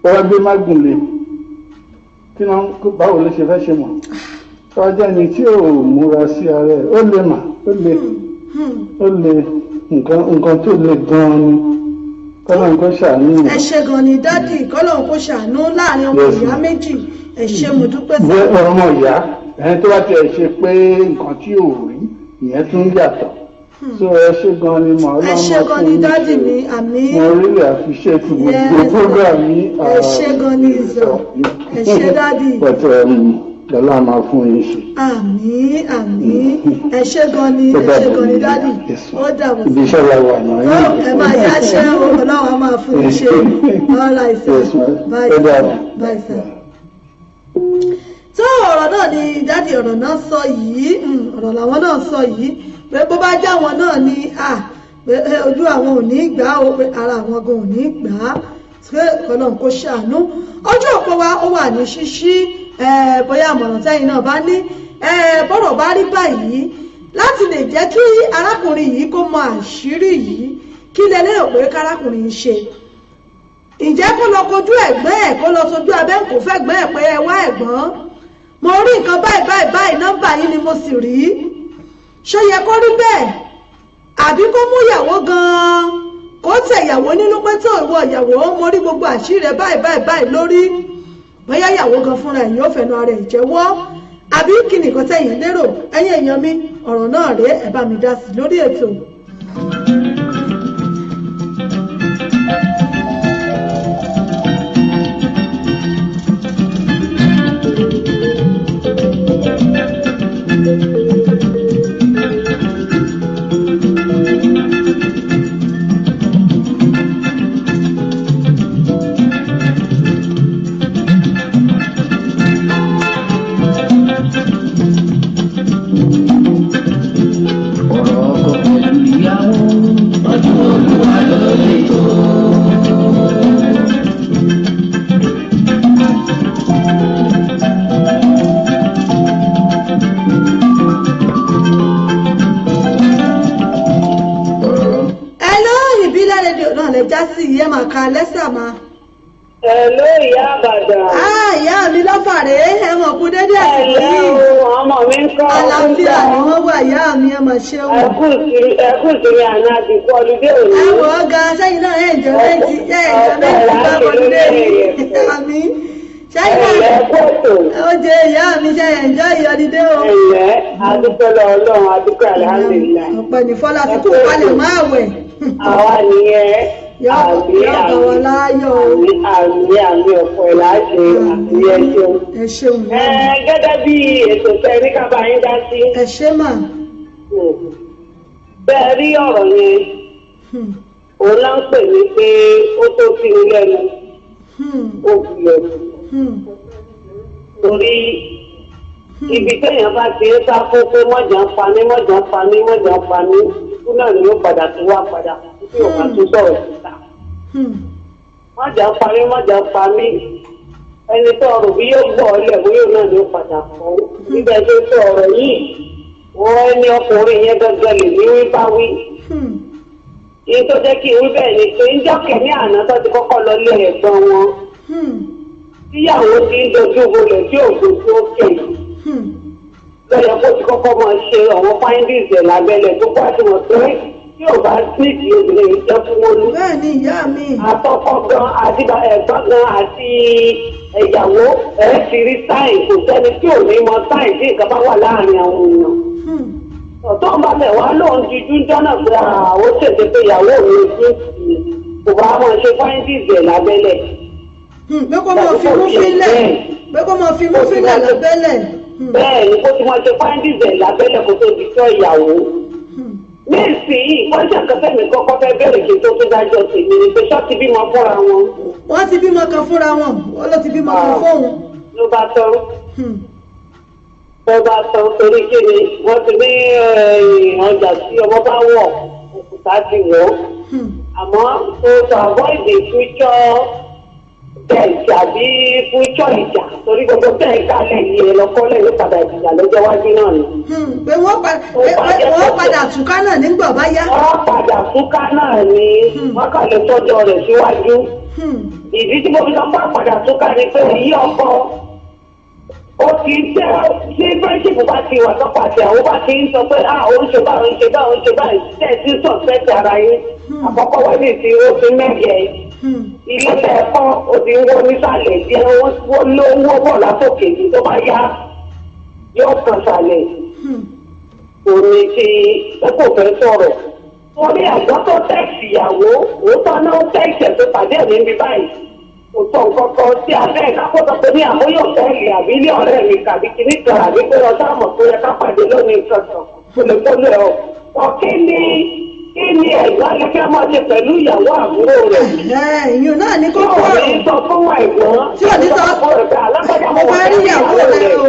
wọ́n gbé mágùn lé kí wọ́n báwo ló ṣe fẹ́ ṣe mọ̀ ọjọ́ ni tí ò múra sí ara ẹ̀ ó lè mà ó lè nǹkan tó le gan-an ni kọ́lọ́n kó ṣàánú. ẹ ṣe gan ni dádì kọ́lọ́n kó ṣàánú láàrin ọmọ ìyá méjì ẹ ṣe mo dúpẹ́ sí. ọmọ ìyá ẹni tó bá tiẹ̀ ṣe pé nǹkan tí ò rí ìyẹn tún yàtọ̀ so ẹ ṣe gan ni mo ẹ ṣe gan ni dádì mi àmì. mo really appreciate gbogbo program yìí. ẹ ṣe gan ni ìzọ ẹ ṣe dádì. Lọ́lá máa fún yín ṣe. Àmín àmín ẹ ṣe gan ni dádì ó dàbọ̀. Ibi iṣẹ́ la wà náà. Ẹ máa yá ṣẹ́ Ọlọ́run á máa fún yín ṣe. Ọ̀la ìsẹ̀ báyìí sir. Tó ọ̀rọ̀ náà ni dádì ọ̀rọ̀ náà sọ yìí ọ̀rọ̀ làwọn náà sọ yìí pé bó bá já wọn náà ni pé ojú àwọn ò ní gbà ó pé ara àwọn gan ò ní gbà á pé Ọlọ́run kó ṣàánú. Ọjọ́ òpó wa ó wà ní ṣíṣí. Bóyá àmọ̀ràn tẹ́yìn náà bá ní bọ́rọ̀ bá rí báyìí láti lè jẹ́ kí arákùnrin yìí kó mọ àṣírí yìí kí lẹ lérò pé kárákùnrin yìí ṣe. Ǹjẹ́ kó lọ kojú ẹ̀gbọ́n ẹ̀ kó lọ sojú abẹ́ kò fẹ́ gbọ́n ẹ̀ pé ẹ wá ẹ̀gbọ́n mo rí nǹkan báyìí nọ́mbà yìí ni mo sì rí ṣó yẹ kó rí bẹ́ẹ̀ àbí kó mú ìyàwó gan-an kó tẹ̀ ìyàwó nínú pé tó ìwọ ìyàwó mo rí gbogbo àṣírí rẹ báyìí lórí bóyá ìyàwó gan fúnra ẹ̀ yóò fẹnu ara ẹ̀ jẹ́wọ́ àbí kí nìkan tẹ̀yìn lérò ẹ̀yin èèyàn mi ọ̀rọ̀ náà rèé ẹ bá mi dá sí lórí ètò. Hello, ìyá Àbàdàn. Ìyá mi lọ́fàrẹ́ ẹ̀wọ̀n kú dédé àsìkò yìí. Ọmọ mi ń kọ́ àlàáfíà ni wọ́n wà ìyá mi ẹ mà ṣe wọ̀. Ẹkùn ìsinmi àná àdìkú ọlùdé òní. Ẹ̀wọ̀ ọ̀gá sẹ́yìn náà ẹ̀jọ̀ méjì bá ọlùdé mi. Sẹ́yìn náà ó jẹ ìyá mi ṣe ẹ̀jọ́ ìyọ̀dídé o. Ẹ̀yẹ́ adúpẹ́lẹ̀ Ọlọ́run adúpẹ́ alhamdulillah. Ọ̀pẹ ní Fọlá ti kú palẹ̀ máa wẹ̀. Àwa nìyẹn. Àmì ọ̀pọ̀ ẹ̀ láṣẹ àti ẹṣeun. Ẹ ṣeun. Gẹ́gẹ́ bí ètò tẹ́rí kábà yín dá sí. Ẹ ṣe mà. Bẹ́ẹ̀ rí ọ̀rọ̀ yẹn. Òun náà ń pè mí pé ó tó fi ní lẹ́nu. Ó fi lẹ́nu. Torí ibi téèyàn bá ti ń sá fún pé mọ̀jà ń pa mí ikú náà ni ó padà tó wá padà tí ò bá tún sọ̀rọ̀ síta. mọ̀jà pa mí ẹni tó ọrùn bí yóò gbọ́ ọlẹ̀ bóyá náà ni ó padà fọ́. nígbà tó sọ ọ̀rọ̀ yìí wọ́n ẹni ọkùnrin yẹn gángan lè ní wí bá wí. èyí tó jẹ́ kí n wí bẹ́ẹ̀ ni pé ń jọ́kẹ́ ní àná tó ti kọ́kọ́ lọ lé ẹ̀gbọ́n wọn. tíyàwó ti ń dojú bolẹ̀ tí òògùn tó kẹ̀ lọ́yọ̀ kó ti kọ́kọ́ máa ṣe àwọn findings ẹ̀ lábẹ́lẹ̀ tó bá ti wọ̀n pé tí ò bá sí ìdí obìnrin yìí jẹ́ fún wọn. bẹ́ẹ̀ ni ìyá mi. àtọkọ gan àti ẹ̀gbọ́n gan àti ìyàwó ẹ̀ ti rí sáìn kò sẹ́ni tí ò ní mọ sáìn tí nǹkan bá wà láàrin àwọn èèyàn. ọ̀tọ́ ń bá bẹ̀ wá lóun ti dúdú náà pé àwọn ṣèṣe pé ìyàwó mi ti kò bá máa ṣe findings ẹ̀ lábẹ́lẹ̀. pé kó máa fi mú fílẹ̀ lábẹ́lẹ̀. Bẹ́ẹ̀ ni kó tí wọ́n ṣe findings ẹ̀ lábẹ́lẹ̀ kó tó di fẹ́ ìyàwó. Nísìnyí wọ́n ṣàkọsẹ́ mi kọ́kọ́ fẹ́ bẹ̀rẹ̀ kí n tó dájọ́ tèmi ni pé ṣọ́ọ̀tì bímọ fúnra wọn. Wọ́n ti bímọ kan fúnra wọn, wọ́n ló ti bímọ kan fóun. Ló bá tán. Torí kí ni wọ́n ti ní ọjà tí ọmọ bá wọ̀ òkúta ti wọ̀. Àmọ́ to avoid the future bẹ́ẹ̀ àbí fúnjọ́ ìjà torí gbogbo bẹ́ẹ̀ kálẹ̀ yìí ẹ lọ́kọ́lẹ̀ ló padà ìjà lọ́jọ́ wájú náà ni. pé wọ́n padà túká náà nígbà bá yá. wọ́n padà túká náà ni wọ́n kà lè tọ́jọ́ rẹ̀ síwájú. ìdí tí mo fi sọ fún àpàdà tó ká ni pé èyí ọkọ ó ti tẹ́ ṣé friendship bá ti wà tọ́pọ̀ àti àwọn bá ti ń sọ pé òun ṣe báyìí tẹ̀ sí sọ̀fẹ́ ti ara yín àkọ́kọ́ wẹ́ẹ̀dì tí ó fi mẹ́jẹ̀ ilé ẹ̀kọ́ ó ti ń wọ́n nísàlẹ̀ tí wọ́n lówó bọ̀ látòkè tó bá yá yóò kàn sàlẹ̀ òní tí ẹ kò fẹ́ sọ̀rọ̀ wọ́n ní àgbọ̀ tó tẹ́ẹ̀sì ìyàwó òótọ́ náà tẹ́ẹ̀sì ẹ̀ tó pàdé ẹ̀mí ń bí báyìí òótọ́ nǹkan kan sí abẹ́ ìkápọ́tọ̀ pé ní àmúyọ̀ tẹ́ẹ̀lì àbí ilé ọ̀rẹ́ mi kàbí kìíní kan àbí pé ọjọ́ àmọ̀ tó yẹ ká pàdé lónìí nǹkan kan pòlèpòlè ọ̀ kí ni ẹ̀gbọ́n akẹ́kẹ́ máa ṣe pẹ̀lú ìyàwó àbúrò rẹ̀. ìyún náà ní kókó ọ̀rọ̀ yìí sọ fún wa ìgbọ́n tí ò ní sọ mo fẹ́ rí ìyàwó rẹ̀ o.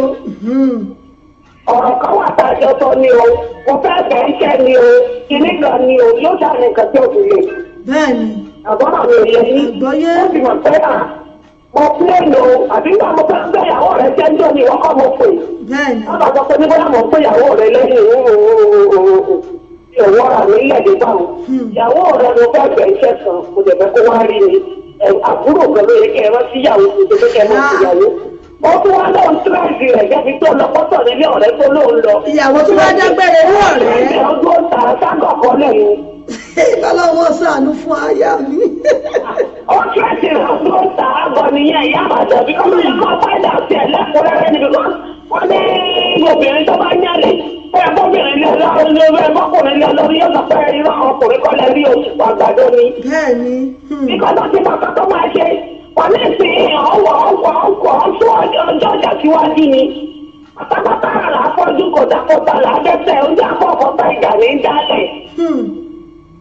ọ̀rọ̀ kan wà tá a jọ sọ ni o mo fẹ́ bẹ̀ iṣẹ́ ni o kìíní kan ni o yóò ṣàlẹ̀ nǹkan tí o fi lè. bẹ́ẹ̀ni. àbọ̀nà mi ò yẹ yín ó sì mọ̀ pé mo pílẹ̀ lò àbí nígbà mo fẹ́ gbé ìyàwó rẹ̀ jẹ́jọ́ ni wọ́n kọ́ mo pè. bẹ́ẹ̀ni. wọ́n bá sọ pé nígbà mo pé ìyàwó rẹ̀ lẹ́yìn ìwọ́ àmì ilẹ̀ báwọn. ìyàwó rẹ̀ ló fẹ́ bẹ̀ iṣẹ́ kan mo dẹ̀ fẹ́ kó wá rí mi àbúrò kan ló yẹ kí ẹ rántí ìyàwó tuntun tó kẹ́ mọ́ ìyàwó. ó tún wá lóun tíráìsì rẹ̀ jẹ́bi tó lọ pọ́tọ̀ nílé ọ̀rẹ́ tó lóun lọ. ìyàwó tó bá dágbére ní ọ̀rẹ́. ọdún ọ̀tà ságọ̀kọ́ lẹ́yìn. ìbálòwò sànú fún aya mi. ó tíráìsì rẹ̀ ọdún ọ̀tà àgọ́ nìyẹn ìyá àbàdàn bí kọ́mọ́ ẹ̀kọ́ fáìlì àti ẹ̀lẹ́kùnrẹ́rẹ́ níbi kan. wọ́n ní obìnrin tó bá nyàlè ẹ̀kọ́bìnrin ẹ̀kọ́kùnrin lórí yóò sọ pé irọ́ ọkùnrin kọ́ lẹ́rí oṣù àgbàdo ni. bẹ́ẹ̀ni. nígbà tó ti bàtà tó máa ṣe wọ́n ní ìsìn ọ̀sùn ọjọ́ ọjà síwájú ni. pátápátá àrà afọ́jú kòtàkòtà làádẹ́sẹ̀ oúnjẹ àkọ́kọ́tà ìjà ní dálẹ̀.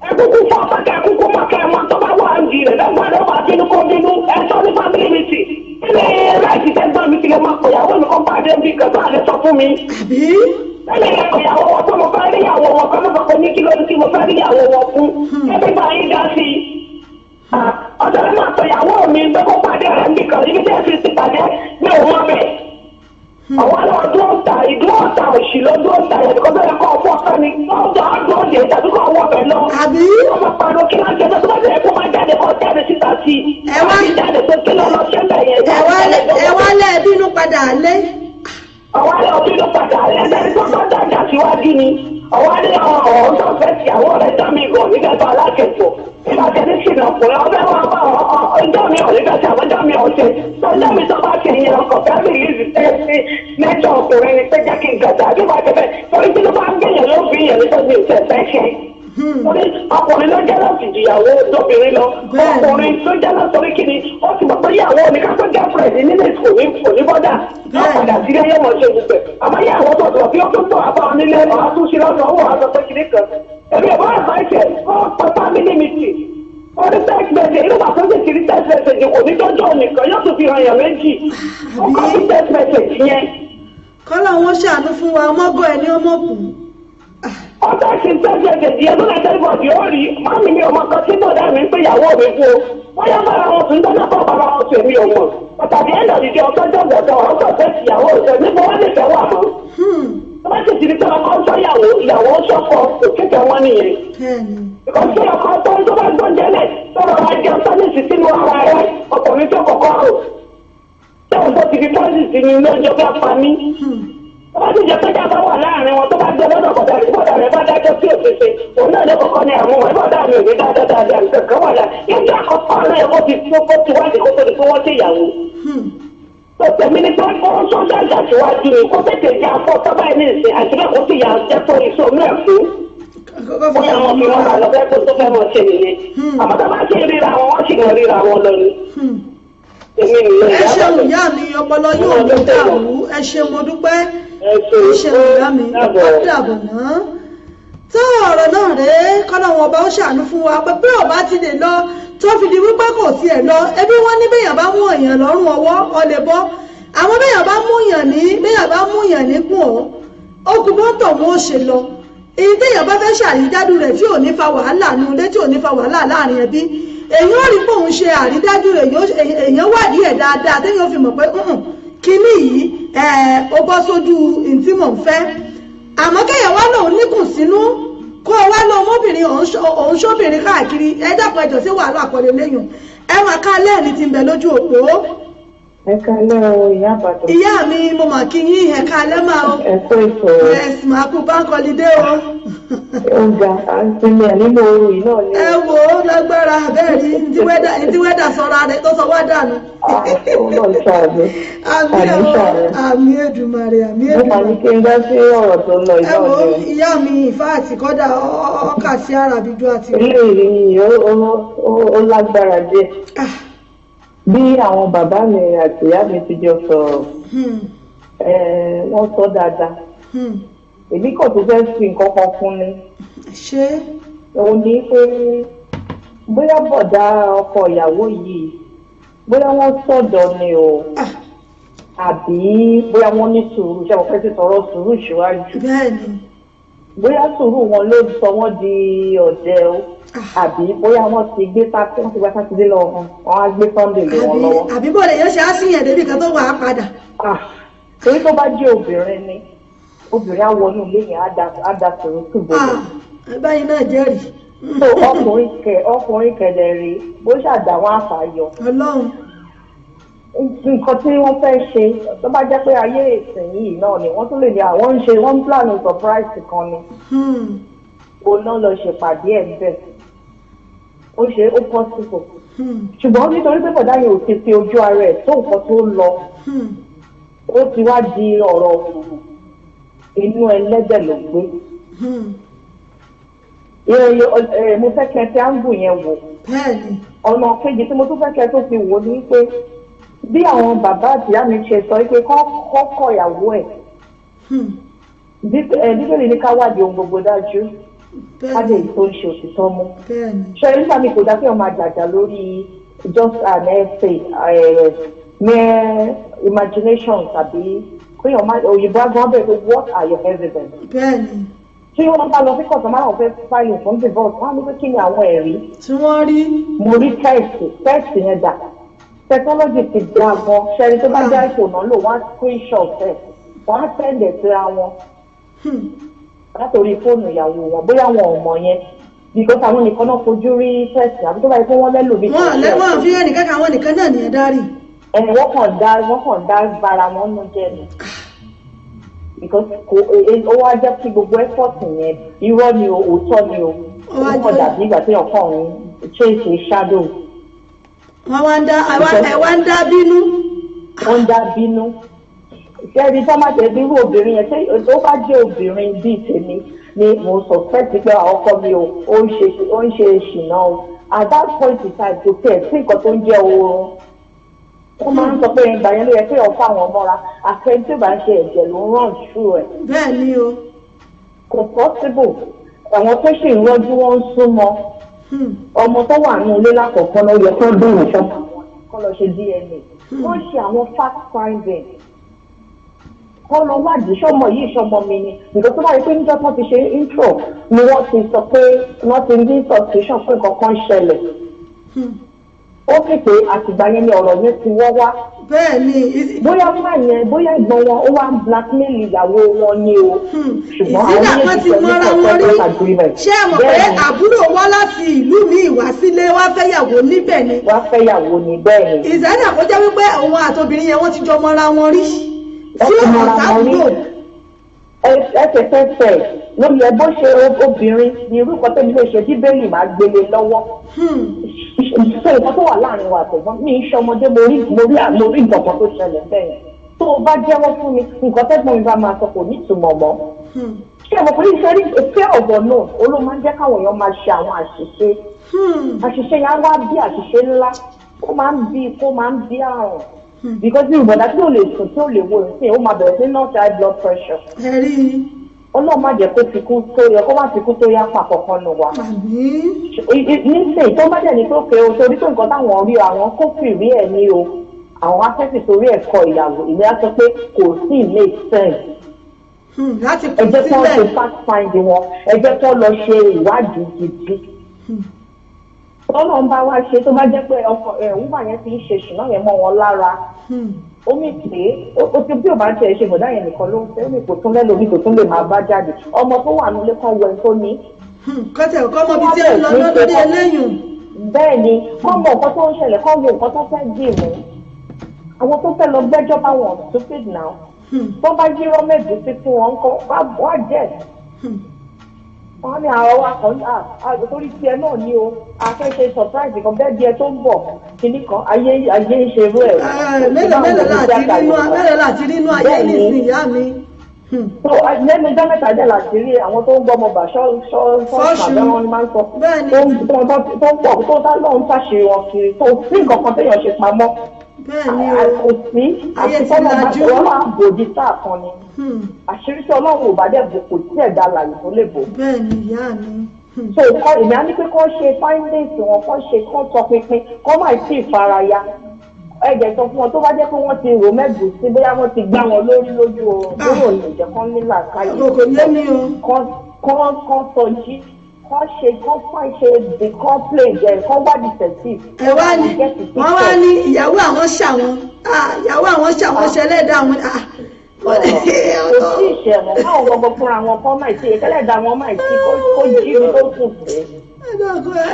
ẹkúkú fún ọ̀pẹ̀kẹ́ ẹkúkú mọ̀kẹ́ ẹ̀mọ́ tó bá wà ń di rẹ̀ lẹ́gbàdo wà bínú kó bínú ẹ̀sọ́ ní family meeting. ilé láìsí tẹ́gbọ́n mi ti lè máa pòyàwó mi kó pàdé bí kẹfà lè sọ fún mi. ẹ̀mí ẹ̀kọ́ ìyàwó wọn tó mo fẹ́ rí ìyàwó wọn kọ́ ló kọ́ ní kí ló ní kí mo fẹ́ rí ìyàwó wọn fún. ẹbí bá yín dá sí i. ọjọ́ mi máa sọ ìyàwó mi pé kó pàdé rẹ̀ ń bì kan ibi tí ẹ ti pàdé ní òun mọ́ bẹ́ẹ̀. àwọn aláwọ̀ tó ń ta ìdúró ọ̀tà òṣì ló dúró ọ̀tà yẹn kó bẹ́ẹ̀ kọ́ ọ̀pọ̀ kan ní ọjọ́ àgbọ̀ òde tàbí kọ́ ọwọ́ bẹ̀ lọ. àbí. ọmọ pàrọ̀ kí wọ́n jẹ́ tó bá jẹ́ kó máa jáde kó jáde síta sí i. ẹ wá lẹ́ bínú padà lé. àwọn alẹ́ òbí ló padà lẹ́sẹ̀ tó bá dàgbà síwájú ni àwọn alẹ́ ọ̀hún tó fẹ́ sí àwọn ọ̀rẹ́ dá mi gàn nígbà tó alákẹ̀tọ̀ nígbà tí ẹni ṣìnà ọkùnrin ọbẹ̀ wọn bá ọjọ́ mi ò nígbà tí àwọn ọjọ́ mi ò ṣe ọjọ́ mi tó bá ṣe yẹn ọkọ̀ fẹ́ mi yìí ṣe sí mẹ́jọ ọkùnrin ni pé jẹ́ kí n gàdá bí wọ́n ti fẹ́ torí tí ló bá ń gbìyànjú ló fi yẹn nítorí mi ò tẹ̀ fẹ́ ṣe. ọkùnrin ló jẹ́ láti jìyàwó tóbìnrin lọ ọkùnrin ló jẹ́ láti torí kíni ó ti mọ̀ pé ìyàwó mi kápẹ́ gẹ́fẹ̀rẹ̀dì nílé òní bọ́dà yóò padà sílé yóò mọ̀ ṣe gbogbo ẹ̀ àmọ́ ìyàwó tó tọ̀ bí ó tó tọ̀ àbá nílé àtúnṣe lọ́sọ̀ owó àtọ̀ pé kíní kan ẹ̀mí ẹ̀bá àbáṣẹ̀ ó pátá mílí mìtì ó ní text message irú bàtọ́ sì ti rí text message kò ní tọ́jọ́ nìkan yóò tún fi hàn yàn méjì ó kọ́ sí text message yẹn. kọ́lá wọn ṣàánú fún wa ọmọgọ́ ẹni ọmọ kù. ọ̀tá ṣe text message yẹn tó lẹ́tẹ̀ ìbọ̀dì ó rí mọ́mí mi ọmọ kan tí bọ̀dá mi ń pè ìyàwó mi fún o wọ́n yá bára wọn sùn dáná bọ́ bára wọn sùn èmi ọmọ pàtàkì ẹ̀ńdà ìdí ọ̀tọ́jọ́ gbọ̀dọ̀ ọ̀tọ̀ fẹ́ ìyàwó rẹ̀ níbo wọ́n lè fẹ́ wà mọ́. wọ́n ti ti di pé ọkọ sọ́yàwó ìyàwó sọ́kọ òkèkè wọn nìyẹn. ìkọ̀sí ọkọ tó ń tó bá gbọ́n jẹ́lẹ̀ tọ́lọ̀ wá jẹun sọ́nìsì sínú ara rẹ̀ ọkùnrin tó kọ̀kọ́ rò. tẹ́wọ̀n tó ti di pọ́sìtì ni lóúnjẹ bá pa mí. wọ́n ti jẹ́ pé jábá wà láàrin wọn tó bá gbé lọ́dọ̀ bọ̀dà rẹ̀ bá dájọ́ sí òṣèṣe òun náà ló kọ́kọ́ ní àwọn ọmọ bọ̀dà mi ò ní dáadáa nǹkan kan wà lá ìjọ àkọ́kọ́ rẹ̀ ó ti wádìí kó tó di pé wọ́n ṣe ìyàwó. tẹ̀mí ní pé ó ń sọ́jà ìjà síwájú ni kó tètè jẹ́ afọ́ sábà ní ìsìn àti bẹ́ẹ̀ kó sì yà jẹ́ tó iṣẹ́ omi ẹ̀fún. bóyá wọn fi wọn lọ bẹ́ẹ̀ tó fẹ́ mọ̀ ṣe nìyẹn. àmọ́ tó bá ṣe ríra wọn wọ́n sì mọ̀ ríra wọn lọ ni. ẹ ṣeun ìyá mi ọpọlọ yóò ní dàrú ẹ ṣeun mo dúpẹ́ ẹ ṣeun ìyá mi ọpọ dàbọ̀ náà tó ọ̀rọ̀ náà rèé kọ́nà wọn ọba ó ṣàánú fún wa pé ọba ti lè lọ tó fi di wípé kò tiẹ̀ lọ ẹbí wọn ní bẹ́yàn bá mú èèyàn lọ́rùn ọwọ́ ọlẹ̀ bọ́ àwọn bẹ́yàn bá mú èèyàn níkùn ọ́ okùn bọ́tọ̀ wọn ó ṣe lọ èyí téèyàn bá fẹ́ ṣàrídájú rẹ̀ tí ò ní fa wàhálà nu ilé tí ò ní fa wàhálà láàrin ẹbí èyàn ò rí pé òun ṣe àrídájú rẹ̀ èyàn wádìí ẹ̀ dáadáa téèyàn fi mọ̀ pé kíní yìí ó bọ́ sójú ìtìmọ̀ ń fẹ́ àmọ́ kéèyàn wá lòun níkùn sínú kó o wá lọ ọmọbìnrin òun ṣóbìnrin káàkiri ẹ dákun ẹjọ́ sí wàhálà àpọ̀lẹ̀ lẹ́yìn ẹ máa ká lẹ́ẹ̀ni tí ń bẹ lójú òpó. Ẹ kálẹ́ o, ìyá àbàdàn. Ìyá mi mo mà kí yín ẹ kálẹ́ máa o. Ẹ kú ètò. Ẹ̀sìn máa kú bank holiday o. Oúnjẹ àǹtí nínú ooru yìí náà ni. Ẹ wò ó lágbára bẹ́ẹ̀ ni tí wẹ́dà sọra rẹ̀ tó sọ wá dànù. Ọlọ́run ṣàánú. Àmì Èdùmàrè àmì Èdùmàrè. Mo máa ní kí n dá sí ọ̀rọ̀ tó lọ ìlú. Ẹ wo ìyá mi ìfá àti kọ́dà ọkà sí àràbíjú àti. Eléyìí ó lágbára díẹ̀. Bí àwọn bàbá mi àti ìyá mi ti jọ sọ̀rọ̀, wọ́n sọ dáadáa. Èmi kàn tó fẹ́ fi nǹkan kan kún ni. Ṣé? Òun ní pé bóyá bọ̀dá ọkọ ìyàwó yìí bóyá wọ́n sọ̀dọ̀ ni o àbí bóyá wọ́n ní sùúrù ṣe àwọn fẹ́ ti sọ̀rọ̀ sùúrù síwájú. Bẹ́ẹ̀ni. Bóyá sùúrù wọn ló sọ wọ́n di ọ̀dẹ o àbí bóyá wọ́n ti gbé sátidé lọ wọn á gbé Sunday lé wọn lọ́wọ́. Àbí bọ́ọ̀lù yóò ṣe á sí yẹn débi kan tó wà á padà. Torí tó bá jẹ́ obìnrin ni obìnrin á wọnú ilé yẹn á da sùúrù túbọ̀. Báyìí náà jẹ́rìí. So ọkùnrin kẹ̀lẹ̀ rí bó ṣàdá wọn àfàyọ. Ọlọ́run. Nǹkan tí wọ́n fẹ́ ṣe tó bá jẹ́ pé ayé ìsìn yìí náà ni wọ́n tún lè ní àwọn ń ṣe wọ́n ń plan surprise kan ni. Òun náà lọ ṣèpàdé ẹ̀ bẹ́ẹ̀. Ó ṣe ó possible. Ṣùgbọ́n nítorí pé bọ̀dá yẹn ò ti fi ojú ara ẹ̀ tó nǹkan tó lọ. Ó ti wá di ọ̀rọ̀ òkùnkùn. Inú ẹlẹ́dẹ̀ ló gbé. Mo fẹ́ kẹ́ tí áńgù yẹn wò. Ọ̀nà kejì tí mo tún fẹ́ kẹ́ tó fi wò ni pé bí àwọn bàbá àti ìyá mi ṣe sọ pé kọ́kọ́ ìyàwó ẹ̀. Bíbélì ní ká wádìí ohun gbogbo dájú. Káde tó ń ṣe òtítọ́ mú. Ṣé nígbà mi kò dá kí ọmọ àjàjà lórí just an essay mere imagination tàbí pé òyìnbó agbọ́n bẹ̀rẹ̀ pé what are your evidence? Tí wọ́n bá lọ sí kọ̀ọ̀tàn máa ń fẹ́ fáìlì fún divorce wọ́n á ní pé kí ni àwọn ẹ̀rí. Tí wọ́n rí. Mo rí tẹ́ẹ̀sì yẹn dà. Technology ti dá gan ṣẹ́ni tó bá dá ìfònà lò wọ́n á screenshot ẹ̀ wọ́n á tẹ̀lé síra wọn. Látòrí fóònù ìyàwó wọn bóyá wọn ò mọ̀ yẹn because àwọn nìkan náà fojú rí tẹ́ẹ̀sì àbí tó bá yẹ kó wọ́n lẹ́lò bí. Wọ́n fi ẹnìkan kan àwọn nìkan náà nìyẹn dárì. Wọ́n kàn dá bara wọn nù jẹ́ ni. Because ó wá jẹ́ kí gbogbo effort yẹn irọ́ ni o òótọ́ ni o ó kàn dàbí ìgbà tí ọkàn òun change shadow. Wọ́n wá ń dá bínú. Wọ́n ń dá bínú. Ṣẹ́ni tó máa tẹ̀ bí irú obìnrin yẹn ṣé ó bá jẹ́ obìnrin bíi tèmi ni mo suspect pé àwọn ọkọ mi ó ń ṣe ṣìnà o. At that point in time kò tẹ̀ sí nǹkan tó ń jẹ́ oorun. Wọ́n máa ń sọ pé ìgbà yẹn ló yẹ kí ọ̀fà àwọn ọmọra àfẹ́ni tí ò bá ń ṣe ẹ̀jẹ̀ ló ń ràn ṣú ẹ̀. Bẹ́ẹ̀ ni o. Kò possible. Àwọn tó ṣì ń rọ́jú wọ́n ń súnmọ́. Ọmọ tó wà ní ilé lákọ̀ọ́kọ́ náà yẹ kó dùn ìṣọ́mọ kó lọ ṣe DNA. Wọ́n ṣe àwọn fact finding. Kọ́ lọ wádìí ṣọ́mọ yìí ṣọ́mọ mi ni. Nǹkan tó bá yẹ pé níjọ́ tó ti ṣe intro ni wọ́n ti sọ pé wọ́n ti ní suspicion pé nǹkan kan ṣẹlẹ̀. Ó fi pé àtìgbà yẹn ni ọ̀rọ̀ yẹn ti wọ́ wá. Bẹ́ẹ̀ni. Bóyá máa yẹn bóyá ìgbọ́n wọn ó wá ń blackmail ìyàwó wọn ni o. Ṣùgbọ́n àwọn méjèèjì pẹ̀lú agreement. Ṣé ẹ mọ̀ pé àbúrò wá láti ìlú míì wá sílé wá fẹ́yàwó níbẹ̀ ni? Wá fẹ́yàwó ní bẹ́ẹ̀ ni. Ìṣẹ̀lẹ̀ kó jẹ́ wípé òun àtobìnrin yẹn wọ́n ti jọ mọ́ra wọn rí. Wọ́n ti mọ́ra wọn rí. Ẹsẹ̀kẹsẹ̀ lórí ẹ bó ṣe obìnrin ni irú kan tẹ́mi lè ṣe bíbélì máa gbélé lọ́wọ́. Ṣé nǹkan tó wà láàrin wa àtẹ̀gbọ́n mi ń ṣọmọdé mo rí nǹkan tó ṣẹlẹ̀ bẹ́ẹ̀. Tó o bá jẹ́wọ́ fún mi nǹkan tẹ́gbọ́n mi bá máa sọ kò ní ìtumọ̀ mọ́. Ṣé mo pè é iṣẹ́ rí ìfẹ́ ọ̀gọ̀ náà ó ló máa ń jẹ́ káwọn èèyàn máa ṣe àwọn àṣìṣe. Àṣìṣe yẹn á wá bí àṣìṣe ńlá ó máa ń bí àrùn. Because bí ìbọ̀dá tí ò lè sùn tí ò lè wo ìsìn ó máa bẹ̀rẹ̀ sí nọ́ọ̀tì high blood pressure. Ọlọ́run má jẹ́ kó fi kú tó yẹ kó má fi kú tó yá pa kankan nù wá. Nísìnyí tó bá dẹ̀ ní pé òkè o torí pé nǹkan táwọn rí àwọn kó fìrí ẹ̀ ní o àwọn afẹ́fẹ́ torí ẹ̀kọ́ ìyàwó ìní á sọ pé kò sí make sense. Ẹ jẹ́ kí wọ́n ṣe fact find wọn ẹ jẹ́ kí wọ́n lọ ṣe ìwádìí gidi. Tọ́lọ́ ń bá wá ṣe tó bá jẹ́ pé wúmà yẹn ti ń ṣe ṣùnà yẹn mọ́ wọn lára. Ó mì pé ó ti bí ò bá tiẹ̀ ṣe bọ̀dá yẹn nìkan ló ń fẹ́ mi kò tún lẹ́lòmí kò tún lè máa bá jáde ọmọ tó wà nílé kan wẹ̀ tó ní. Kọ́tẹ̀ ọkọ ọmọ bíi tí ó lọ lórí eléyìn. bẹ́ẹ̀ ni kọ́ mọ nǹkan tó ń ṣẹlẹ̀ kọ́ wo nǹkan tó fẹ́ dì mú àwọn tó fẹ́ lọ gbẹ́jọ́ bá wọn stupid now tó bá yírọ́ mẹ́gbẹ̀ẹ́ fún wọn kọ́ wá jẹ́ wọ́n ní àwọn wa kan torí tiẹ̀ náà ní o akẹ́kẹ́ surprise kan bẹ́ẹ̀ díẹ̀ tó ń bọ̀ kìíní kan ayé ń ṣe irú ẹ̀. mélòó láti rínú ayé nísìnyí ìyá mi. so lẹ́nu ọjọ́ mẹ́ta jẹ́ láti rí àwọn tó ń gbọ́ ọmọ bà ṣọ́ọ̀ṣì wọn ni máa ń sọ tó ń pọ̀ tó dá lọ́run ṣàṣírí wọn kiri tó sí nǹkan kan téèyàn ṣe pamọ́. bẹ́ẹ̀ni o sí àti fọlọ́ máa bòdì sáà kan ni àṣírí tí ọlọ́run ò bá dẹ̀ bò kò tí ẹ̀dá àlàyé tó lè bò. bẹ́ẹ̀ni ìyá mi. so èmi á ní pé kọ́ ṣe findings wọn kọ́ tọpinpin kọ́ máa sì faraya ẹ̀jẹ̀ sọ fún wọn tó bá jẹ́ pé wọ́n ti rò mẹ́gbù sí bóyá wọ́n ti gbá wọn lórí lójú oorun tó rò lè jẹ́ kán nílà káyé kọ́ sọ jí kọ́ ṣe the complete kọ́ wá detective. wọ́n wá ní ìyàwó àwọn ṣàwọn ṣẹlẹ́dà àwọn kò sí ìṣẹ̀wọ̀n káwọn gbogbo fúnra wọn kọ́ máa ṣe ẹlẹ́dàá wọn máa ṣe kó jí mi tó sùn sí.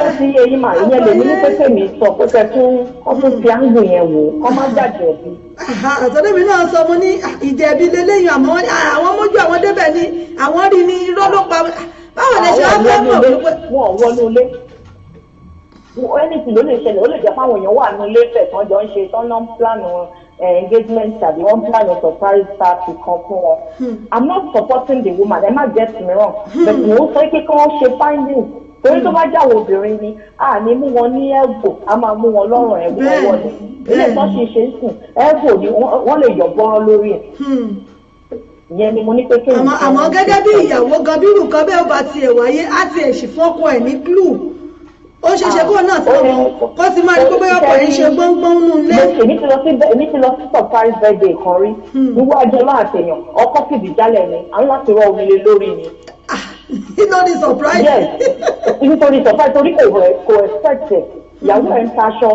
ó ti yé yín mà ìyẹn lèmi ní pépè mi sọ pé kẹ́tún fi áńgù yẹn wò kọ́ má jàjẹ́ bí. àtọ́dẹ́mi náà sọ mo ní ìjẹ̀bi lélẹ́yìn àmọ́ àwọn mójú àwọn débẹ̀ ni àwọn rí ní irọ́ ló pa báwo lè ṣe wá fẹ́ mọ̀ pé. wọn ò wọnú ilé anything ló lè ṣẹlẹ̀ ó lè jẹ́ fáwọn èèyàn wà ní ilé ìfẹ́ tán jọ ń ṣe tán náà ń plan engagement tàbí wọ́n plan a surprise party kan fún wọn. I'm not supporting the woman ẹ má get me wrong but mo sọ pé kí wọ́n ṣe findings torí tó bá jáwọ́ obìnrin ni a ní mú wọn ní ẹ̀gbò a máa mú wọn lọ́rùn ẹ̀gbò ọwọ́ ni ilé ìtọ́ ṣe ṣe ń sùn ẹ̀gbò ni wọ́n lè yọ̀ bọ́rọ́ lórí ẹ̀. ìyẹn ni mo ní pé kí n. àmọ́ gẹ́gẹ́ bí ìyàwó gan bí nǹkan bẹ́ẹ̀ bá tiẹ̀ wáyé á tiẹ̀ sì fọ́kọ ẹ̀ ní glue ó ṣe ṣe kó náà tí kó ti máa rí pé bóyá ọkọ yìí ṣe gbọ́ngbọ́n nínú ilé. èmi ti lọ sí surprise birthday kan rí níwájú ọlọ́àtẹ̀yàn ọkọ fìdí jálẹ̀ ni àwọn láti rọ omi lé lórí ni. nítorí surprise. yes nítorí surprise torí kò expect ẹ̀ ìyàwó ẹ̀ ń taṣọ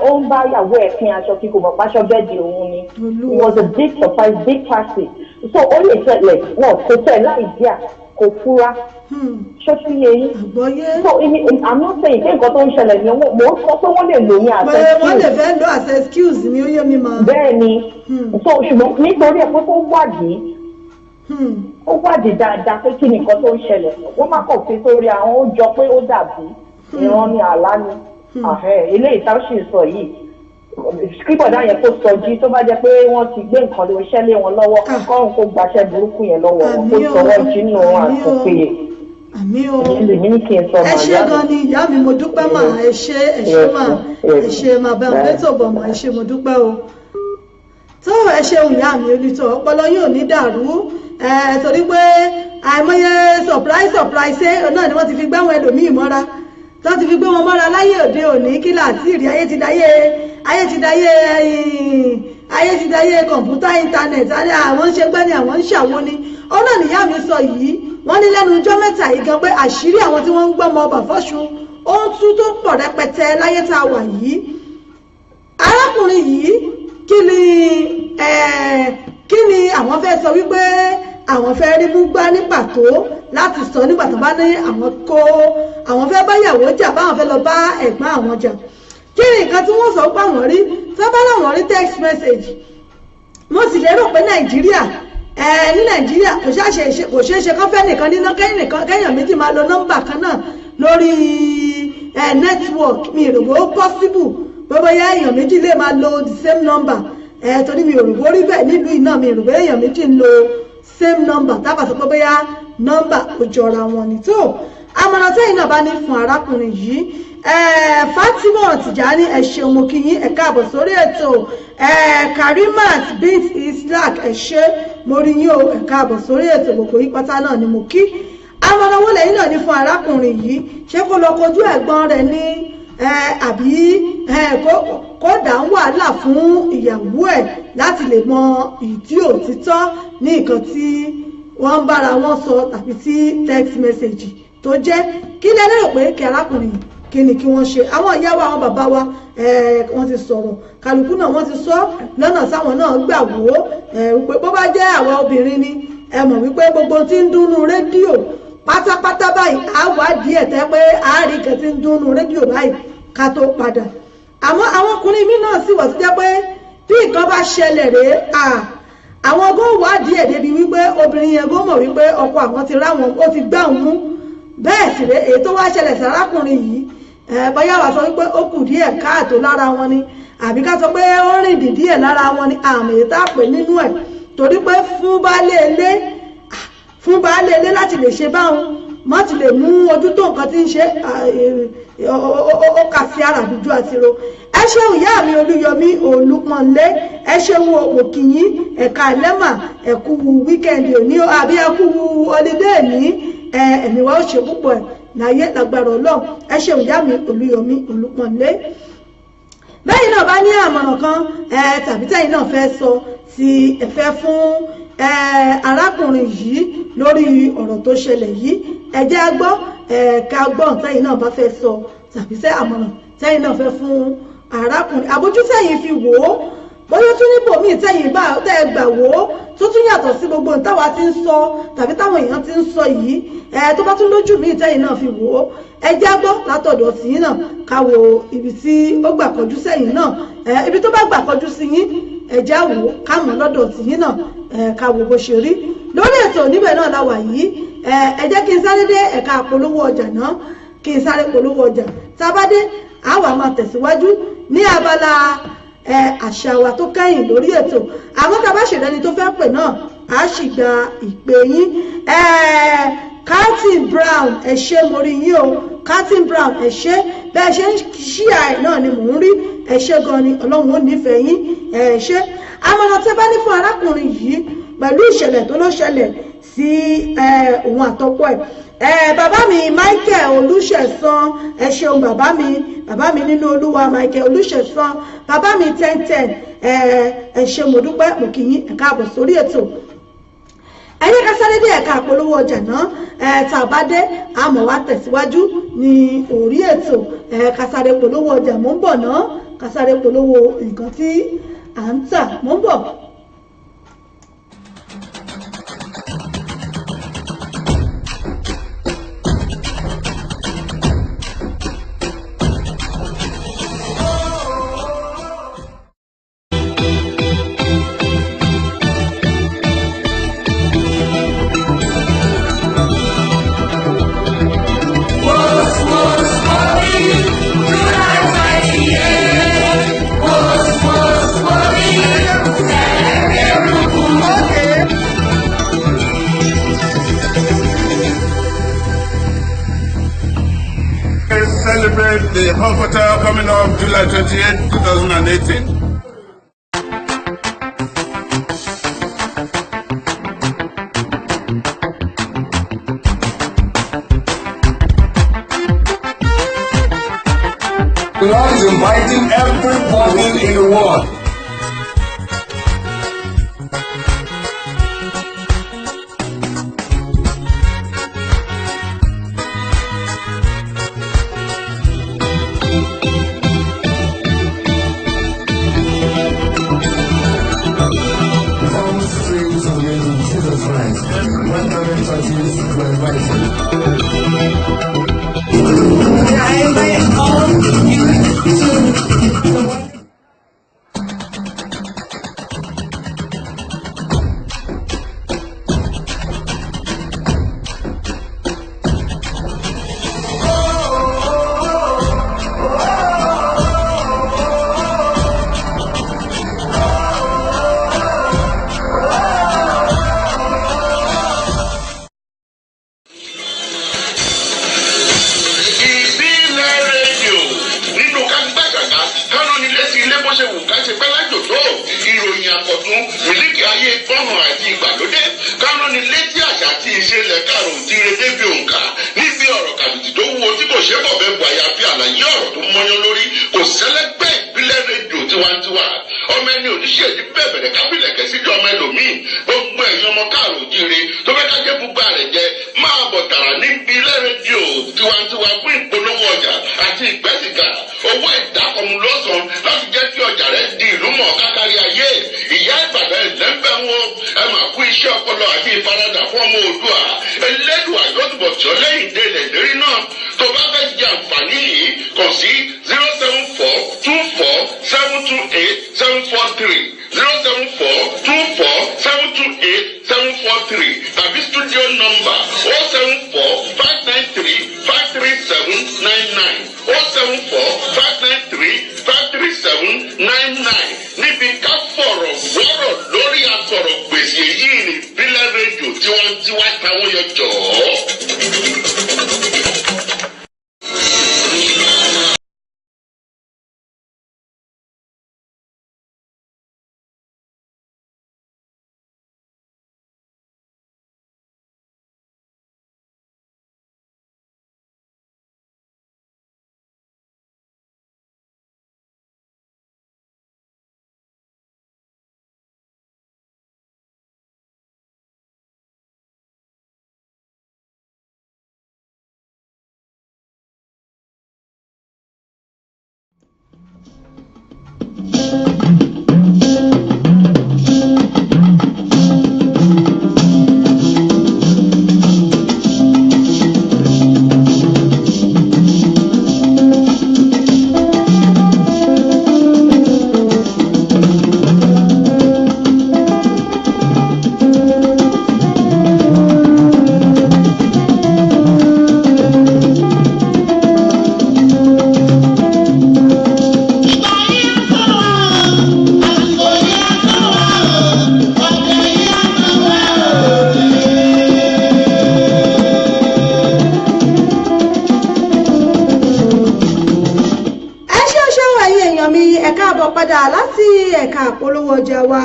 ó ń bá ìyàwó ẹ̀ pín aṣọ kí kò mọ̀ páṣọ bẹ́ẹ̀dì òun ni it was a big surprise big party so ó lè ṣẹlẹ̀ wọn kò tẹ̀ láì díà kò fura ṣó sí eyín so I'm not saying pé nǹkan tó ń ṣẹlẹ̀ ni mo sọ pé wọ́n lè lò ní as excuse. wọ́n lè fẹ́ lo as excuse ni ó yé mi máa. bẹ́ẹ̀ ni so ṣùgbọ́n nítorí ẹ̀ pé ó wádìí dáadáa pé kí ni nǹkan tó ń ṣẹlẹ̀ wọ́n má kàn fi sórí àwọn ó jọ pé ó dàbí ìran ni àlá ni eléyìí tá a ṣì sọ yìí kíbọ̀dá yẹn kó sọjí tó bá jẹ́ pé wọ́n ti gbé nǹkan lórí iṣẹ́ lé wọn lọ́wọ́ kọ́run kó gbaṣẹ́ burúkú yẹn lọ́wọ́ kó sọwọ́ jínú àtúnpéye. àmì o ẹ ṣé gan ni ìyá mi mo dúpẹ́ mà ẹ ṣé mà bẹ́ẹ̀ mo létò bọ̀ mà ẹ ṣé mo dúpẹ́ o. tó ẹ ṣeun ìyá mi olùtọ̀ ọpọlọ yóò ní dàrú torí pé àìmọye surprise náà ni wọ́n ti fi gbáwọn ẹlòmíì mọ́ra tó ti fi gbé wọn mọ́ra láyé òde òní kí láti rí ayé ti dáyé kọ̀ǹpútà íńtánẹ̀tì àwọn ń ṣe gbẹ́ ni àwọn ń ṣàwo ni ọ̀nà nìyá mi sọ yìí wọ́n ní lẹ́nu ọjọ́ mẹ́ta yìí gan pé àṣírí àwọn tí wọ́n ń gbọ́mọ ọba fọ́ṣun ó ń tú tó pọ̀ rẹpẹtẹ láyé tá a wà yìí arákùnrin yìí kí ni àwọn fẹ́ sọ wípé àwọn fẹ́ rí mú gbá ní pàtó láti sọ nígbà tó bá ní àwọn fẹ́ bá yàwó jà báwọn fẹ́ lọ bá ẹ̀gbọ́n àwọn jà kí ni nǹkan tí wọ́n sọ pé àwọn rí sábà láwọn rí text message mo sì lérò pé nàìjíríà ní nàìjíríà kò ṣeé ṣe kán fẹ́ nìkan níná kẹ́yàn méjì máa lo nọ́mbà kan náà lórí network mi rò bó possible bóyá èèyàn méjì lè máa lo the same number torí mi ò rò bó rí bẹ́ẹ̀ nílùú iná mi rò bó èèyàn méjì ń lo same number tábà sọ pé bóyá nọ́mbà kò jọra wọn ni tó àmọ̀ràn tẹ́yìn náà bá ní fún arákùnrin yìí Fatima Tijani ẹ ṣeun mo kí yín ẹ káàbọ̀ sórí ètò Karimat bint Islak ẹ ṣé mo rí yín o ẹ káàbọ̀ sórí ètò gbogbo yín pátá náà ni mo kí àmọ̀ràn owó lẹ́yìn náà ní fún arákùnrin yìí ṣé kó lọ kojú ẹ̀gbọ́n rẹ̀ ní àbí kó dá ń wàhálà fún ìyàwó ẹ̀ láti lè mọ ìdí òtítọ́ ní nǹkan tí wọ́n ń bára wọn sọ tàbí tí text message tó jẹ́ kí lẹ lérò pé kí arákùnrin kí ni kí wọ́n ṣe àwọn ìyá wa àwọn bàbá wa wọ́n ti sọ̀rọ̀ kálukú náà wọ́n ti sọ lọ́nà sáwọn náà gbà wò ó wípé bó bá jẹ́ àwa obìnrin ni ẹ mọ̀ wípé gbogbo tí ń dúnnú rédíò pátápátá báyìí á wádìí ẹ̀ tẹ́ pé àárín kan tí ń dúnnú rédíò báyìí ká tó padà. Àmọ́ àwọn ọkùnrin mi náà sì wà tó jẹ́ pé bí nǹkan bá ṣẹlẹ̀ rèé àwọn ọgọ́ wádìí ẹ̀ débi wípé obìnrin yẹn gbọ́ mọ̀ wípé ọkọ àwọn ti ráwọn ó ti gbá òun mú. Bẹ́ẹ̀ sì rèé èyí tó wá ṣẹlẹ̀ sí arákùnrin yìí bóyá wà sọ wípé ó kù díẹ̀ káàtó lára wọn ni àbí ká sọ pé ó rìn díẹ̀ lára wọn ni àmì èyí tá a pè nínú ẹ̀ torí pé fún baálé ilé láti lè ṣe báwọn má ti lè mú ojú tó nǹkan tí ń ṣe ó kà sí ara dúdú àti ro. Ẹ ṣeun ìyá mi Olúyọmí Olúpọ̀nlé, ẹ ṣeun òkìyín ẹ̀ka ẹlẹ́mà ẹ̀kú wíkẹ́ndì òní àbí ẹ̀kú ọlídé ní ẹ̀mí wa ó ṣe púpọ̀ ẹ̀ láyé lágbára Ọlọ́run. Ẹ ṣeun ìyá mi Olúyọmí Olúpọ̀nlé. Bẹ́ẹ̀ náà bá ní àmọ̀ràn kan tàbí tẹ́yìn náà fẹ́ sọ sí ẹ̀fẹ́ fún arákùnrin yìí lórí ọ̀rọ̀ tó ṣẹlẹ̀ yìí ẹ jẹ́ á gbọ́ ká gbọ́ tẹ́yìn náà bá fẹ́ sọ tàbí sẹ́ àmọ̀ràn tẹ́yìn náà fẹ́ fún arákùnrin àbójú tẹ́yìn fi wò ó bóyá tún nípò míì tẹ́yìn gbà wò ó tó tún yàtọ̀ sí gbogbo táwa ti ń sọ tàbí táwọn èèyàn ti ń sọ yìí tó bá tún lójú míì tẹ́yìn náà fi wò ó ẹ jẹ́ á gbọ́ látọ̀dọ̀ sí yín náà ká wo ibi tí ó gbà kọjú sẹ́yìn náà ibi tó bá gbà kọjú sí yín ẹ jẹ́ á wò ó ká mọ̀ lọ́dọ̀ sí yín náà ká wo bó ṣe rí lórí ètò níbẹ̀ náà la wà yìí ẹ jẹ́ kí n sáré dé ẹ̀ka polówó ọjà náà kí n sáré polówó ọjà tá a bá dé a wá máa tẹ̀síwájú ní abala àṣà wa tó kẹ́yìn lórí ètò àmọ́ tá a bá ṣèlẹ́ni tó fẹ́ pè náà a sì gba ìpè yín Captain Brown ẹ ṣé mo rí yín o Captain Brown ẹ ṣé bẹ́ẹ̀ ṣe ń ṣíà ẹ̀ náà ni mò ń rí ẹ ṣé gan ni Ọlọ́run ó nífẹ̀ẹ́ yín ẹ ṣé àmọ̀ràn tẹ́ bá ní fún arákùnrin yìí pẹ̀lú ìṣẹ̀lẹ̀ tó ló ṣẹlẹ̀ sí òun àtọkọ ẹ̀ bàbá mi Michael Olúṣẹ̀san ẹ ṣeun bàbá mi nínú Olúwa Michael Olúṣẹ̀san bàbá mi 1010 ẹ ṣé mo dúpẹ́ mo kí yín ẹ káàbọ̀ sórí ètò ẹ̀yin ká sáré dé ẹ̀ka àpolówó ọjà náà tá a bá dé àmọ́ wá tẹ̀síwájú ní orí ètò ká sáré polówó ọjà mò ń bọ̀ náà ká sáré polówó nǹkan tí à ń tà mò ń bọ̀. The hospital coming up July 28, 2018. The Lord is inviting everybody in the world. Elédùà yóò túbọ̀ tí ọ lẹ́yìn délẹ̀ lérí náà tó bá fẹ́ jẹ àǹfààní yìí kàn sí 0 tàbí studio number 074-593-53799 níbi ká fọ̀rọ̀ wọ́rọ̀ lórí akọ̀rọ̀ gbèsè yìí ní ìbílẹ̀ rédíò tiwantiwa táwọn yọ jọ̀ọ́. àpolówó ọjà wa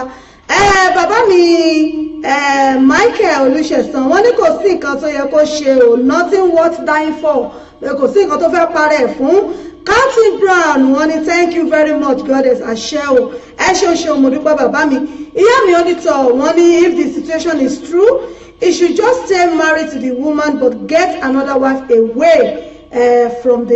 bàbá mi Michael Olùṣẹ̀san wọ́n ní kò sí nǹkan tó yẹ kó ṣe o nothing worth dying for kò sí nǹkan tó fẹ́ parẹ́ fún Captain Brown wọ́n ní thank you very much goddess àṣẹ o ẹ ṣe mo dúpẹ́ bàbá mi ìyá mi onítọ̀ wọ́n ní if the situation is true he should just stay married to the woman but get another wife away from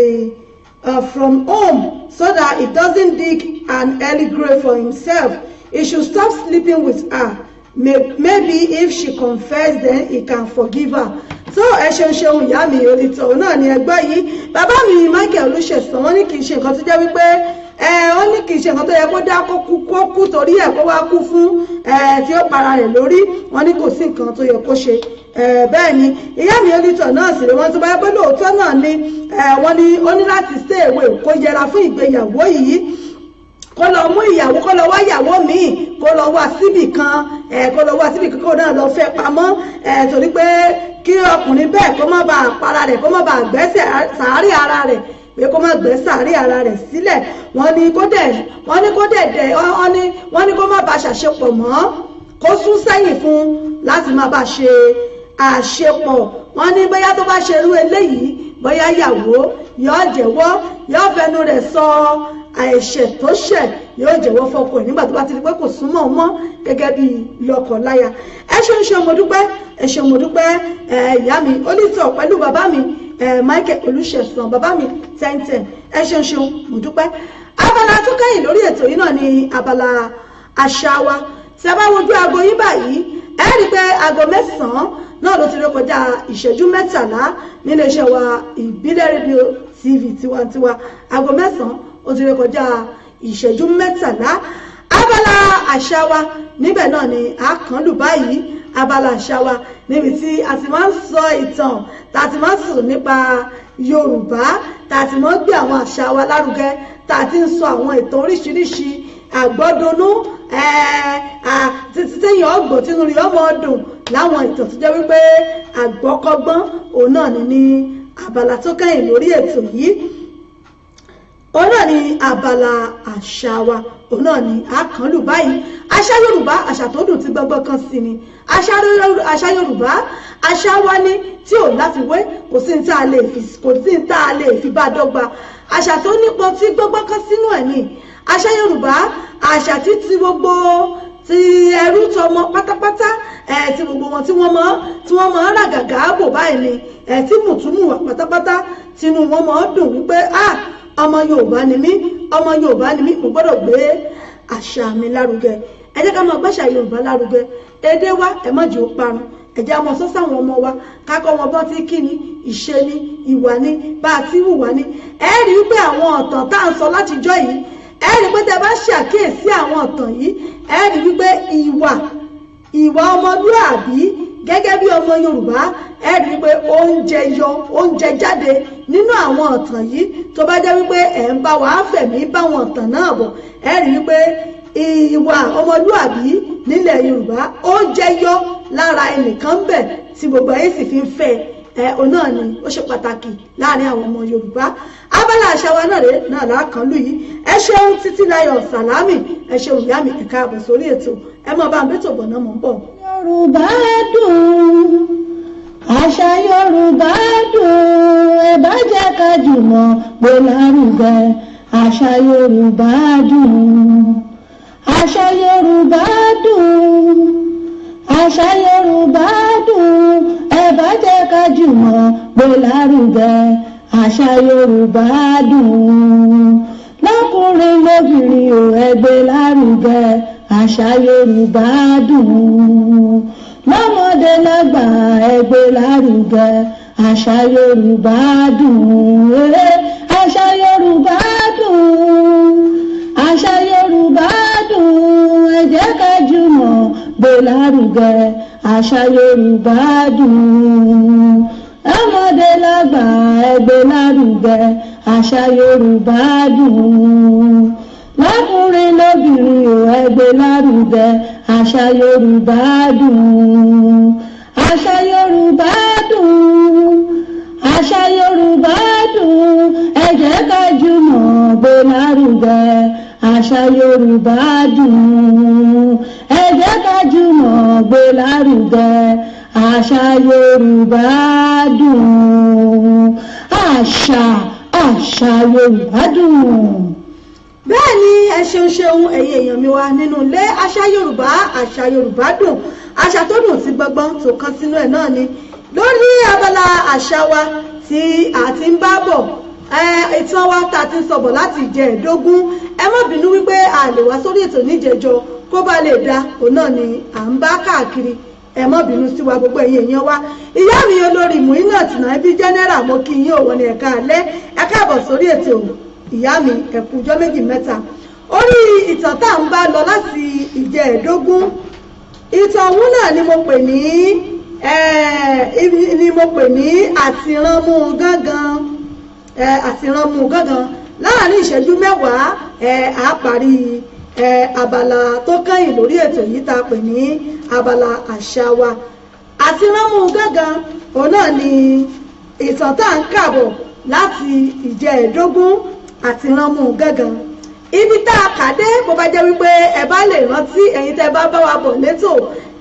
home so that he doesn't dig an early grave for himself. He should stop sleeping with her. Maybe if she confess, then he can forgive her. So ẹ ṣeun ìyá mi onítọ̀ náà ni ẹgbẹ́ yìí bàbá mi Michael Olùṣẹ̀san wọ́n ní kì í ṣe nǹkan tó jẹ́ wípé ó ní kì í ṣe nǹkan tó yẹ kó dá kó kú torí ẹ̀ kó wá kú fún tí ó para rẹ̀ lórí wọ́n ní kò sí nǹkan tó yẹ kó ṣe bẹ́ẹ̀ ni ìyá mi onítọ̀ náà sì rẹ̀ wọ́n tó bá yẹ pé lóòótọ́ náà ni wọ́n ní ó ní láti stay away kó yẹra fún ìgbéyàwó yìí kó lọ mú ìyàwó kó lọ wá ìyàwó míì kó lọ wá síbì kan kó náà lọ fẹ́ pamọ́ torí pé kí ọkùnrin bẹ́ẹ̀ kó má bàa para rẹ̀ kó má bàa gbẹ́sẹ̀ sàárì ara rẹ̀ pé kó má gbẹ́ sàárì ara rẹ̀ sílẹ̀ wọ́n ní kó má bàa ṣàṣepọ̀ mọ́ kó sún sẹ́yìn fún láti má bàa ṣe àṣepọ̀ wọ́n ní bóyá tó bá ṣerú eléyìí bóyá ìyàwó yóò jẹ́wọ́ yóò fẹnu rẹ̀ sọ àìṣẹ̀ tó ṣẹ̀ yóò jẹ́wọ́ fọ́kọ ẹ̀ nígbà tó bá ti rí pé kò súnmọ́ mọ́ gẹ́gẹ́ bí lọ́kọ láya ẹ ṣeun mo dúpẹ́ ìyá mi onítọ̀ pẹ̀lú bàbá mi Michael Olùṣẹ̀san bàbá mi tẹ́ntẹ́n ẹ ṣeun mo dúpẹ́ abala tó kẹ́yìn lórí ètò yìí náà ni abala àṣà wa tí a bá wojú aago yín báyìí ẹ rí i pé aago 9 náà ló ti rí kọjá ìṣẹ́jú 13 nílé iṣẹ́ wa ìbílẹ̀ rédíò TV tiwantiwa aago 9 ó ti rí kọjá ìṣẹ́jú 13 abala àṣà wa níbẹ̀ náà ni a kàn lù báyìí abala àṣà wa níbi tí a ti máa ń sọ ìtàn tá a ti máa ń sọ̀rọ̀ nípa Yorùbá tá a ti máa ń gbé àwọn àṣà wa lárugẹ tá a ti ń sọ àwọn ìtàn oríṣiríṣi àgbọ́dọ̀nú títí téèyàn ọgbọ̀n tínú rí ọmọ ọdún láwọn ìtàn tó jẹ́ wípé àgbọ́kọ́gbọ́n òun náà ní abala tó kẹ́yìn lórí ètò yìí òun náà ní abala àṣà wa òun náà ní àkànlù báyìí àṣà Yorùbá àṣà tó dùn tí gbọ́gbọ́ kan sí ni àṣà Yorùbá àṣà wa ní tí ò láfiwé kò sí ní tá a lè fi bá dọ́gba àṣà tó nípọn tí gbọ́gbọ́ kan sínú ẹ̀ ní àṣà Yorùbá àṣà tí gbogbo ti ẹrú tọmọ pátápátá tí gbogbo wọn tí wọ́n mọ̀ ràgàgà bò báyìí ni tí mùtúmù wà pátápátá tínú wọn mọ̀ dùn wípé ọmọ Yorùbá ni mí mo gbọ́dọ̀ gbé àṣà mi lárugẹ ẹ jẹ́ ká máa gbàṣà Yorùbá lárugẹ èdè wa ẹ má jẹ́ ó parun ẹ jẹ́ àmọ́ sọ́sọ́ àwọn ọmọ wa kákọ́ wọn bọ́ tí kí ni ìṣe ni ìwà ni bá a ti hùwà ni ẹ rí i pé àwọn ọ̀tàn tá à ń sọ látijọ́ yìí ẹ rí pé tẹ bá ṣàkíyèsí àwọn ọ̀tàn yìí ẹ rí wípé ìwà ọmọlúàbí gẹ́gẹ́ bí ọmọ Yorùbá ẹ rí wípé oúnjẹ jáde nínú àwọn ọ̀tàn yìí tó bá jẹ́ wípé ẹ̀ ń bá wàá fẹ̀mí báwọn ọ̀tàn náà bọ̀ ẹ rí wípé ìwà ọmọlúàbí nílẹ̀ Yorùbá ó jẹyọ lára ẹnìkan bẹ̀ tí gbogbo ayé sì fi ń fẹ́ òun náà ni ó ṣe pàtàkì láàrin àwọn ọmọ Yorùbá. Abala àṣà wa náà rèé náà láàkán lù yìí. Ẹ ṣeun Títílayọ̀ Sàlámì, ẹ ṣeun ìyá mi, ẹ káàbọ̀ sórí ètò. Ẹ mọ̀ bá ń bẹ́tò bọ̀ náà mọ̀ ń bọ̀. Yorùbá dùn, àṣà Yorùbá dùn, ẹ bá jẹ́ ká jùmọ̀ gbé lárugẹ. Àṣà Yorùbá dùn, àṣà Yorùbá dùn, àṣà Yorùbá dùn, ẹ bá jẹ́ ká jùmọ̀ gbé lárugẹ. Àṣà Yorùbá dùn, lọ́kùnrin lóbìnrin ò ẹ gbé lárugẹ. Àṣà Yorùbá dùn, lọ́mọdé lágbà ẹ gbé lárugẹ. Àṣà Yorùbá dùn, àṣà Yorùbá dùn, àṣà Yorùbá dùn, ẹ jẹ́ ká jùmọ̀ gbé lárugẹ. Àṣà Yorùbá dùn, ọmọdé lágbà ẹ gbé lárugẹ. Àṣà Yorùbá dùn, lọ́kùnrin lóbìnrin ò ẹ gbé lárugẹ. Àṣà Yorùbá dùn, àṣà Yorùbá dùn, àṣà Yorùbá dùn, ẹ jẹ́ ká jùmọ̀ gbé lárugẹ. Àṣà Yorùbá dùn, ẹ jẹ́ ká jùmọ̀ gbé lárugẹ. Àṣà Yorùbá dùn, àṣà Yorùbá dùn. Bẹ́ẹ̀ ni ẹ ṣeun ẹ̀yin èèyàn mi wá nínú ilé. Àṣà Yorùbá dùn, àṣà tó dùn sí gbọgbọ́n tó kan sínú ẹ̀ náà ni. Lórí abala àṣà wa tí a ti ń bá bọ̀, ìtàn wa tá a ti ń sọ̀bọ̀ láti ìjẹ́ẹ̀dógún, ẹ má bínú wípé a lè wá sórí ètò níjẹjọ kó bá lè dá òun náà ni à ń bá káàkiri, ẹ má bínú sí wa gbogbo ẹ̀yin èèyàn wa. Ìyá mi olórí Muinat Naibi general mo kí yín òwò ní ẹ̀ka alẹ́, ẹ káàbọ̀ sórí ètò ìyá mi, ẹ̀kú ọjọ́ méjì mẹ́ta. Orí ìtàn tá à ń bá lọ láti ìjẹ́ẹ̀dógún, ìtàn ọ̀hún náà ni mo pè ní àtìrànmú gángan. Láàárín ìṣẹ́jú mẹ́wàá a parí abala tó kẹ́yìn lórí ètò yìí tá a pè ní abala àṣà wa. Àtìrànmú gángan òun náà ni ìtàn tá à ń kàbọ̀ láti ìjẹ́ẹ̀dógún. Àtìrànmú gángan ibi tá a kà dé, bó bá jẹ́ wípé ẹ bá lè rántí, ẹ̀yin tẹ́ bá bá wa bọ̀ létò,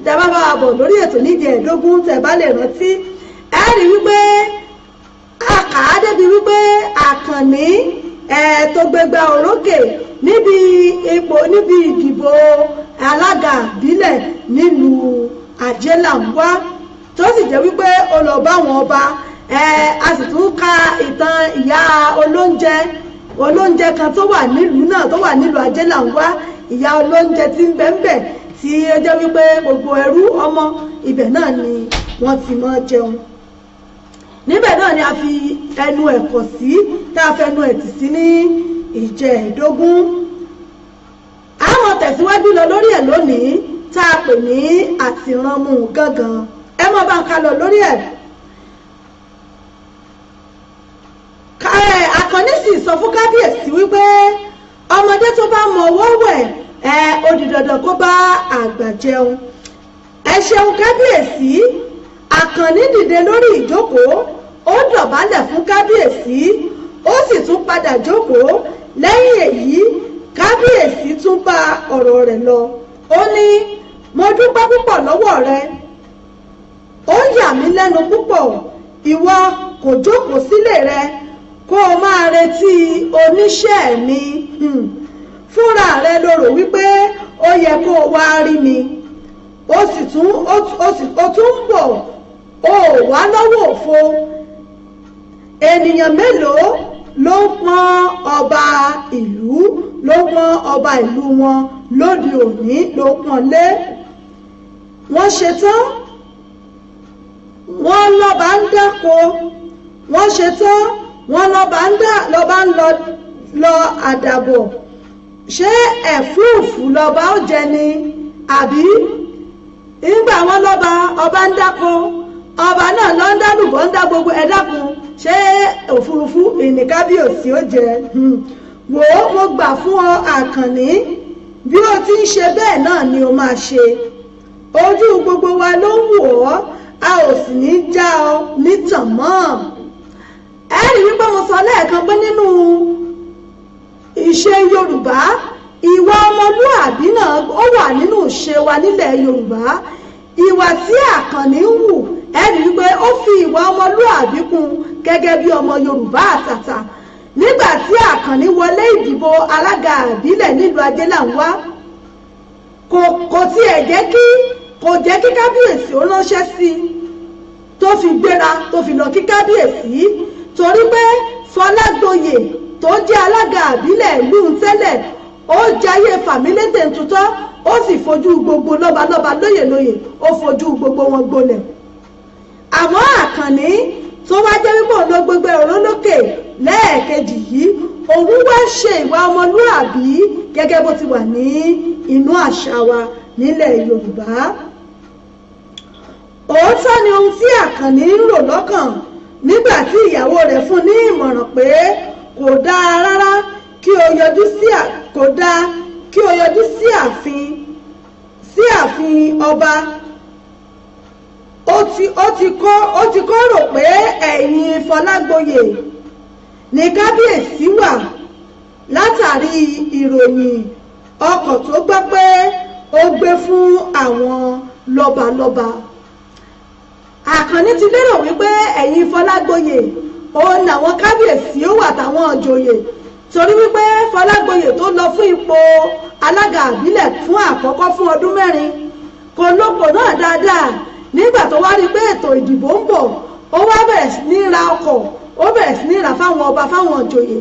tẹ́ bá bá wa bọ̀ lórí ètò níjẹ̀ẹ́dógún, tẹ́ bá lè rántí, ẹ rí wípé a kà á débi wípé Àkànní tó gbégbá orókè níbi ìdìbò alága ìbílẹ̀ nílùú Àjẹ́làńwá, tó sì jẹ́ wípé ó lọ bá wọn ọba. A sì tún ka ìtàn ìyá olóúnjẹ kan tó wà nílùú náà, tó wà nílùú Àjẹ́làńwá, ìyá olóúnjẹ tí ń bẹ́ńbẹ̀ tí ó jẹ́ wípé gbogbo ẹrú ọmọ ibẹ̀ náà ni wọ́n ti máa jẹun. Níbẹ̀ náà ni a fi ẹnu ẹ̀kọ́ sí, tá a fẹnu ẹ̀tì sí ní ìjẹ́ẹ̀dógún. A máa tẹ̀síwájú lọ lórí ẹ̀ lónìí, tá a pè ní àtìrànmú gángan. Ẹ máa bá ń ká lọ lórí ẹ̀. Àkànní sì sọ fún kábíyèsí wípé ọmọdé tó bá mọ ọwọ́ wẹ̀ ó di dandan kó bá àgbà jẹun. Ẹ ṣeun kábíyèsí. Àkànní dìde lórí ìjókòó, ó dọ̀bálẹ̀ fún kábíyèsí, ó sì tún padà jókòó. Lẹ́yìn èyí kábíyèsí tún bá ọ̀rọ̀ rẹ̀ lọ. Ó ní, mo dúpẹ́ púpọ̀ lọ́wọ́ rẹ, ó yà mí lẹ́nu púpọ̀, ìwọ kò jókòó sílé rẹ kó o máa retí oníṣẹ́ mi. Fúnra rẹ ló rò wípé ó yẹ kó o wá rí mi, ó tún ń bọ̀, ó wá lọ́wọ́ òfo. Ènìyàn mélòó ló ń pọ́n ọba ìlú wọn lóde òní ló pọ́n lé. Wọ́n ṣetán, wọ́n lọ́ba ń dáko, wọ́n ṣetán, wọ́n lọ́ba ń lọ àdàbọ̀, ṣé ẹ̀fúùfù lọ́ba ó jẹ ni àbí nígbà wọn lọ́ba ọba ń dáko ọba náà lọ ń dálùbọ̀ ń dá gbogbo ẹ dákun ṣé òfurufú ìníkábíyèsí ó jẹ wò ó mo gbà fún ọ Àkànní bí ó ti ń ṣe bẹ́ẹ̀ náà ni ó máa ṣe ojú gbogbo wa ló ń wò ọ́ a ò sì ní já ọ nítàn mọ́ ẹ rí wípé mo sọ lẹ́ẹ̀kan pé nínú ìṣe Yorùbá ìwà ọmọlúàbí náà ó wà nínú ìṣe wa nílẹ̀ Yorùbá ìwà tí Àkànní ń wù ẹ rí wípé ó fi ìwà ọmọlúàbí kún gẹ́gẹ́ bí ọmọ Yorùbá àtàtà nígbà tí Àkànní wọlé ìdìbò alága ìbílẹ̀ nílùú Adélànwá kò jẹ́ kí kábíyèsí ó ránṣẹ́ sí i tó fi gbéra tó fi lọ kí kábíyèsí torí pé Fọlágboyè tó jẹ́ alága ìbílẹ̀ ìlú tẹ́lẹ̀ ó jayé fàmílétè tutọ́ ó sì fojú gbogbo lọ́balọ́ba lóyèlóyè ó fojú gbogbo wọn gbolẹ̀ àmọ́ Àkànní tó wá jẹ́ wípé òun ló gbégbé òrónókè lẹ́ẹ̀kejì yìí òun wá ṣe ìwà ọmọlúàbí gẹ́gẹ́ bó ti wà ní inú àṣà wa nílẹ̀ Yorùbá òótọ́ ni ohun tí Àkànní ń rò lọ́kàn nígbà tí ìyàwó rẹ̀ fún ní ìmọ̀ràn pé kò dáa rárá kí o yọjú sí ààfin ọba ó ti kọ́ rò pé ẹ̀yìn Fọlágboyè ní kábíyèsí wà látàrí ìròyìn ọkọ̀ tó gbọ́ pé ó gbé fún àwọn lọ́balọ́ba Àkànní ti lérò wípé ẹ̀yìn Fọlágboyè òun àwọn kábíyèsí ó wà táwọn òjòyè torí wípé Fọlágboyè tó lọ fún ipò alága ìbílẹ̀ fún àkọ́kọ́ fún ọdún 4 kò lópò náà dáadáa nígbà tó wá rí pé ètò ìdìbò ń bọ̀ ó wá bẹ̀rẹ̀ sí ní ra ọkọ̀ ó bẹ̀rẹ̀ sí ní ra fáwọn ọba fáwọn òjòyè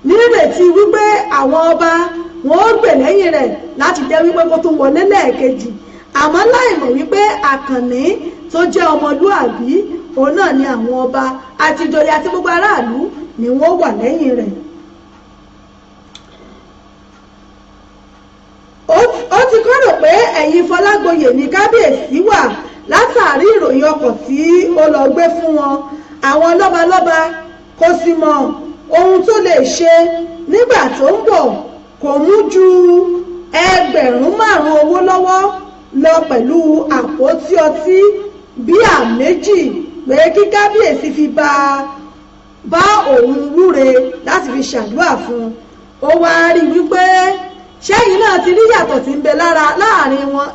nírètí wípé àwọn ọba wọn ó gbè lẹ́yìn rẹ̀ láti jẹ́ wípé kó tún wọlé lẹ́ẹ̀kejì àmọ́ láìmọ̀ wípé Àkànní tó jẹ́ ọmọlúàbí òun náà ni àwọn ọba àti ìjòyè àti gbogbo aráàlú ni wọ́n wà lẹ́yìn rẹ̀. ó ti kọ́ rò pé ẹ̀yìn Fọlágboyè ní kábíyèsí wà látàrí ìròyìn ọkọ̀ tí ó lọ gbé fún wọn àwọn lọ́balọ́ba kò sì mọ ohun tó lè ṣe nígbà tó ń bọ̀ kò mú ju ẹgbẹ̀rún 5 owó lọ́wọ́ lọ pẹ̀lú àpótí ọtí bíà 2 pé kí kábíyèsí fi bá òun wúre láti fi ṣàdúrà fún un ó wá rí wípé ṣẹ́yìn náà ti rí yàtọ̀ tí ń bẹ láàrin wọn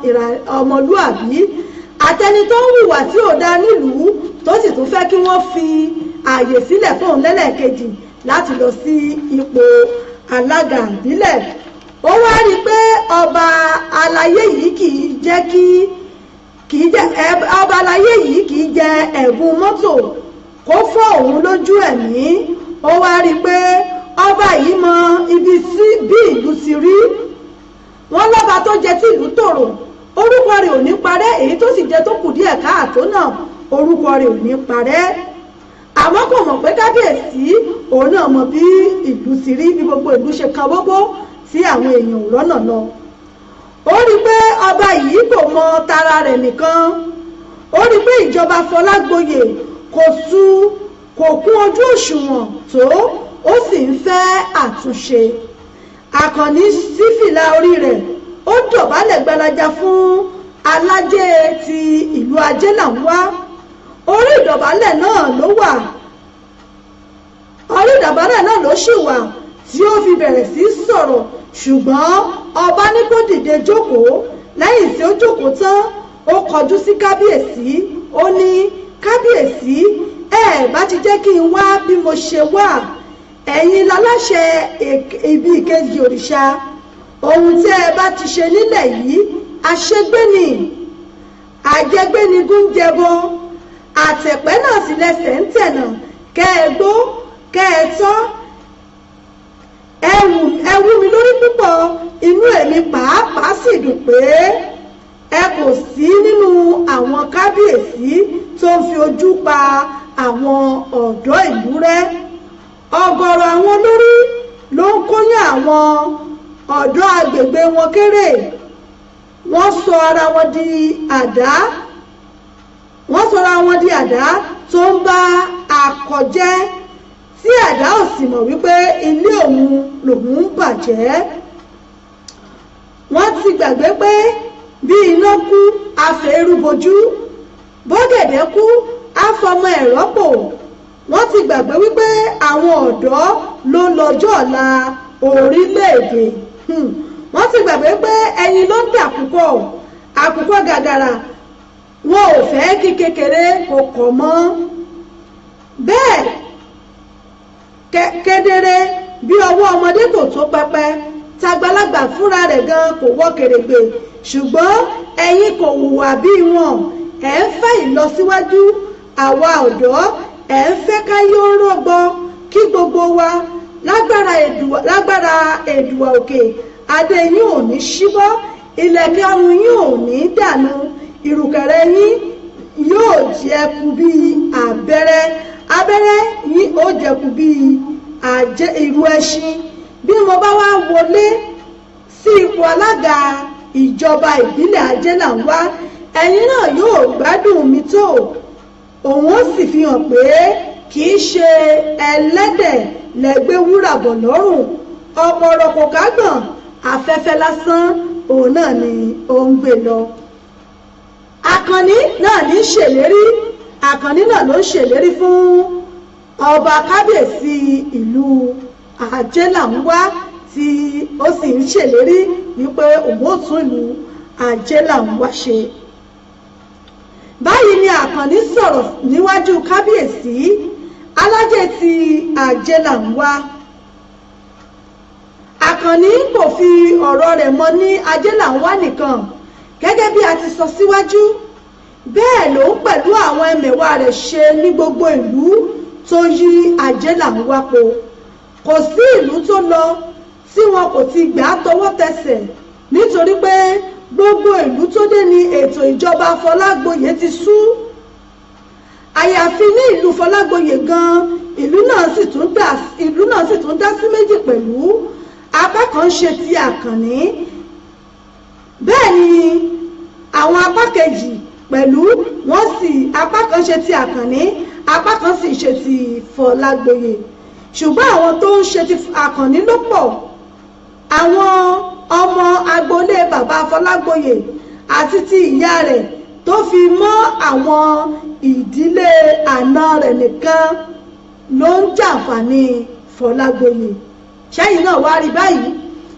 ọmọlúàbí àtẹni tó ń hùwà tí ò dá nílùú tó sì tún fẹ́ kí wọ́n fi ààyè sílẹ̀ fóun lẹ́lẹ́kejì láti lọ sí ipò alága ìbílẹ̀ ó wá rí pé ọba aláyé yìí kì í jẹ ẹ̀bùn mọ́tò kó fọ́ òun lójú ẹ̀mí ó wá rí pé ọba yìí mọ ibi bí ìlú ti rí wọn lọ́ba tó jẹ tí ìlú tòrò orúkọ rẹ̀ ò ní parẹ́ èyí tó sì jẹ tó kù díẹ̀ káàtó náà orúkọ rẹ̀ ò ní parẹ́ àmọ́ kò mọ̀ pé kábíyèsí òun náà mọ bí ìlú ti rí bí gbogbo ìlú ṣe kan gbogbo tí àwọn èèyàn ò rọ́nà lọ ó rí pé ọba yìí kò mọ tara rẹ̀ nìkan ó rí pé ìjọba Fọlágboyè kò kún ojú òṣùwọ̀n tó ó sì ń fẹ́ àtúnṣe Àkànní sí fìlà orí rẹ̀ ó dọ̀bálẹ̀ gbalaja fún alájẹ ti ìlú Ajélànwá orí ìdọ̀bálẹ̀ náà ló sì wà tí ó fi bẹ̀rẹ̀ sí sọ̀rọ̀ ṣùgbọ́n ọba ní kó dìde jókòó lẹ́yìn tí ó jókòó tán ó kọjú sí kábíyèsí ó ní kábíyèsí bá ti jẹ́ kí n wá bí mo ṣe wà ẹ̀yin láláṣẹ ibi ìkejì òrìṣà ohun tí ẹ bá ti ṣe nílẹ̀ yìí àṣegbéni àjẹgbéni gúnjẹbọ àtẹ̀pẹ́ náà sì lẹ́sẹ̀ ń tẹ̀nà kẹ́ ẹ gbó kẹ́ ẹ tọ́ ẹ wú mi lórí púpọ̀ inú èmi pàápàá sì dùn pé ẹ kò sí nínú àwọn kábíyèsí tó ń fi ojú pa àwọn ọ̀dọ́ ìlú rẹ́ ọ̀gọ̀rọ̀ àwọn olórí ló ń kóyán àwọn ọ̀dọ́ agbègbè wọn kéré, wọ́n sọ ara wọn di àdá tó ń bá akọ jẹ́, tí àdá ò sì mọ̀ wípé ilé òun lòun ń bàjẹ́. Wọ́n ti gbàgbé pé bí iná kú afẹ́rú bojú, bọ́gẹ̀dẹ̀ kú afọmọ ẹ̀ rọ́pò. Wọ́n ti gbàgbé wípé àwọn ọ̀dọ́ ló lọ́jọ́ ọ̀la orílẹ̀-èdè. Wọ́n ti gbàgbé pé ẹyin ló ń dà púpọ̀, àkùkọ gàgàrà wọn ò fẹ́ kí kékeré kò kọ̀ mọ́. Bẹ́ẹ̀ kedere bí ọwọ́ ọmọdé kò tó pẹpẹ, tàgbàlagbà fúnra rẹ̀ gan kò wọ́ kèrègbè, ṣùgbọ́n ẹ̀yin kò hùwà bí wọn. Ẹ̀ ń fẹ́ ìlọsíwájú àwa ọ̀dọ́, ẹ̀ ń fẹ́ ká yóò rọgbọ kí gbogbo wa lágbára Èdùà òkè adé yín ò ní ṣíbọ́, ìlẹ̀kẹ̀ ọrùn yín ò ní dànù, ìrùkẹ̀rẹ̀ yín yóò jẹ̀kù bí abẹ́rẹ́ yín ó jẹ̀kù bí ìrù ẹṣin. Bí mo bá wá wọlé sí ipò alága ìjọba ìbílẹ̀ Ajélàńwá, ẹ̀yin náà yóò gbádùn mi tó. Òun ó sì fi hàn pé kì í ṣe ẹlẹ́dẹ̀ lẹ́gbẹ́ wúrà bọ̀ lọ́rùn, ọ̀pọ̀ ọ̀rọ̀ kò kágbọ̀n, afẹ́fẹ́ lásán òun náà ni ó ń gbé lọ. Àkànní náà ní ṣèlérí, Àkànní náà ló ń ṣèlérí fún ọba kábíyèsí ìlú Ajélàńwá, tí ó sì ń ṣèlérí wípé òun ó tún ìlú Ajélàńwá ṣe. Báyìí ni Àkànní sọ̀rọ̀ níwájú kábíyèsí alájẹ ti Ajélàńwá. Àkànní kò fi ọ̀rọ̀ rẹ̀ mọ ní Ajélàńwá nìkan, gẹ́gẹ́ bí a ti sọ síwájú, bẹ́ẹ̀ ló ń pẹ̀lú àwọn ẹmẹ̀wà rẹ̀ ṣe ní gbogbo ìlú tó yí Ajélàńwá po. Kò sí ìlú tó lọ tí wọn kò ti gbà tọwọ́ tẹsẹ̀, nítorí pé gbogbo ìlú tó dé ní ètò ìjọba Fọlágbóyè ti sú. Àyàfi ní ìlú Fọlágbóyè gan, ìlú náà sì tún dá sí méjì pẹ̀lú. Apá kan ṣe ti Àkànní, bẹ́ẹ̀ ni àwọn apá kejì pẹ̀lú apá kan ṣe ti Àkànní, apá kan sì ṣe ti Fọlágbóyè. Ṣùgbọ́n àwọn tó ń ṣe ti Àkànní ló pọ̀. Àwọn ọmọ agboolé bàbá Fọlágbóyè àti ti ìyá rẹ̀ tó fi mọ́ àwọn ìdílé àna rẹ̀ nìkan ló ń jàǹfààní Fọlágbóyè. Ṣẹ́yìn náà wá rí báyìí,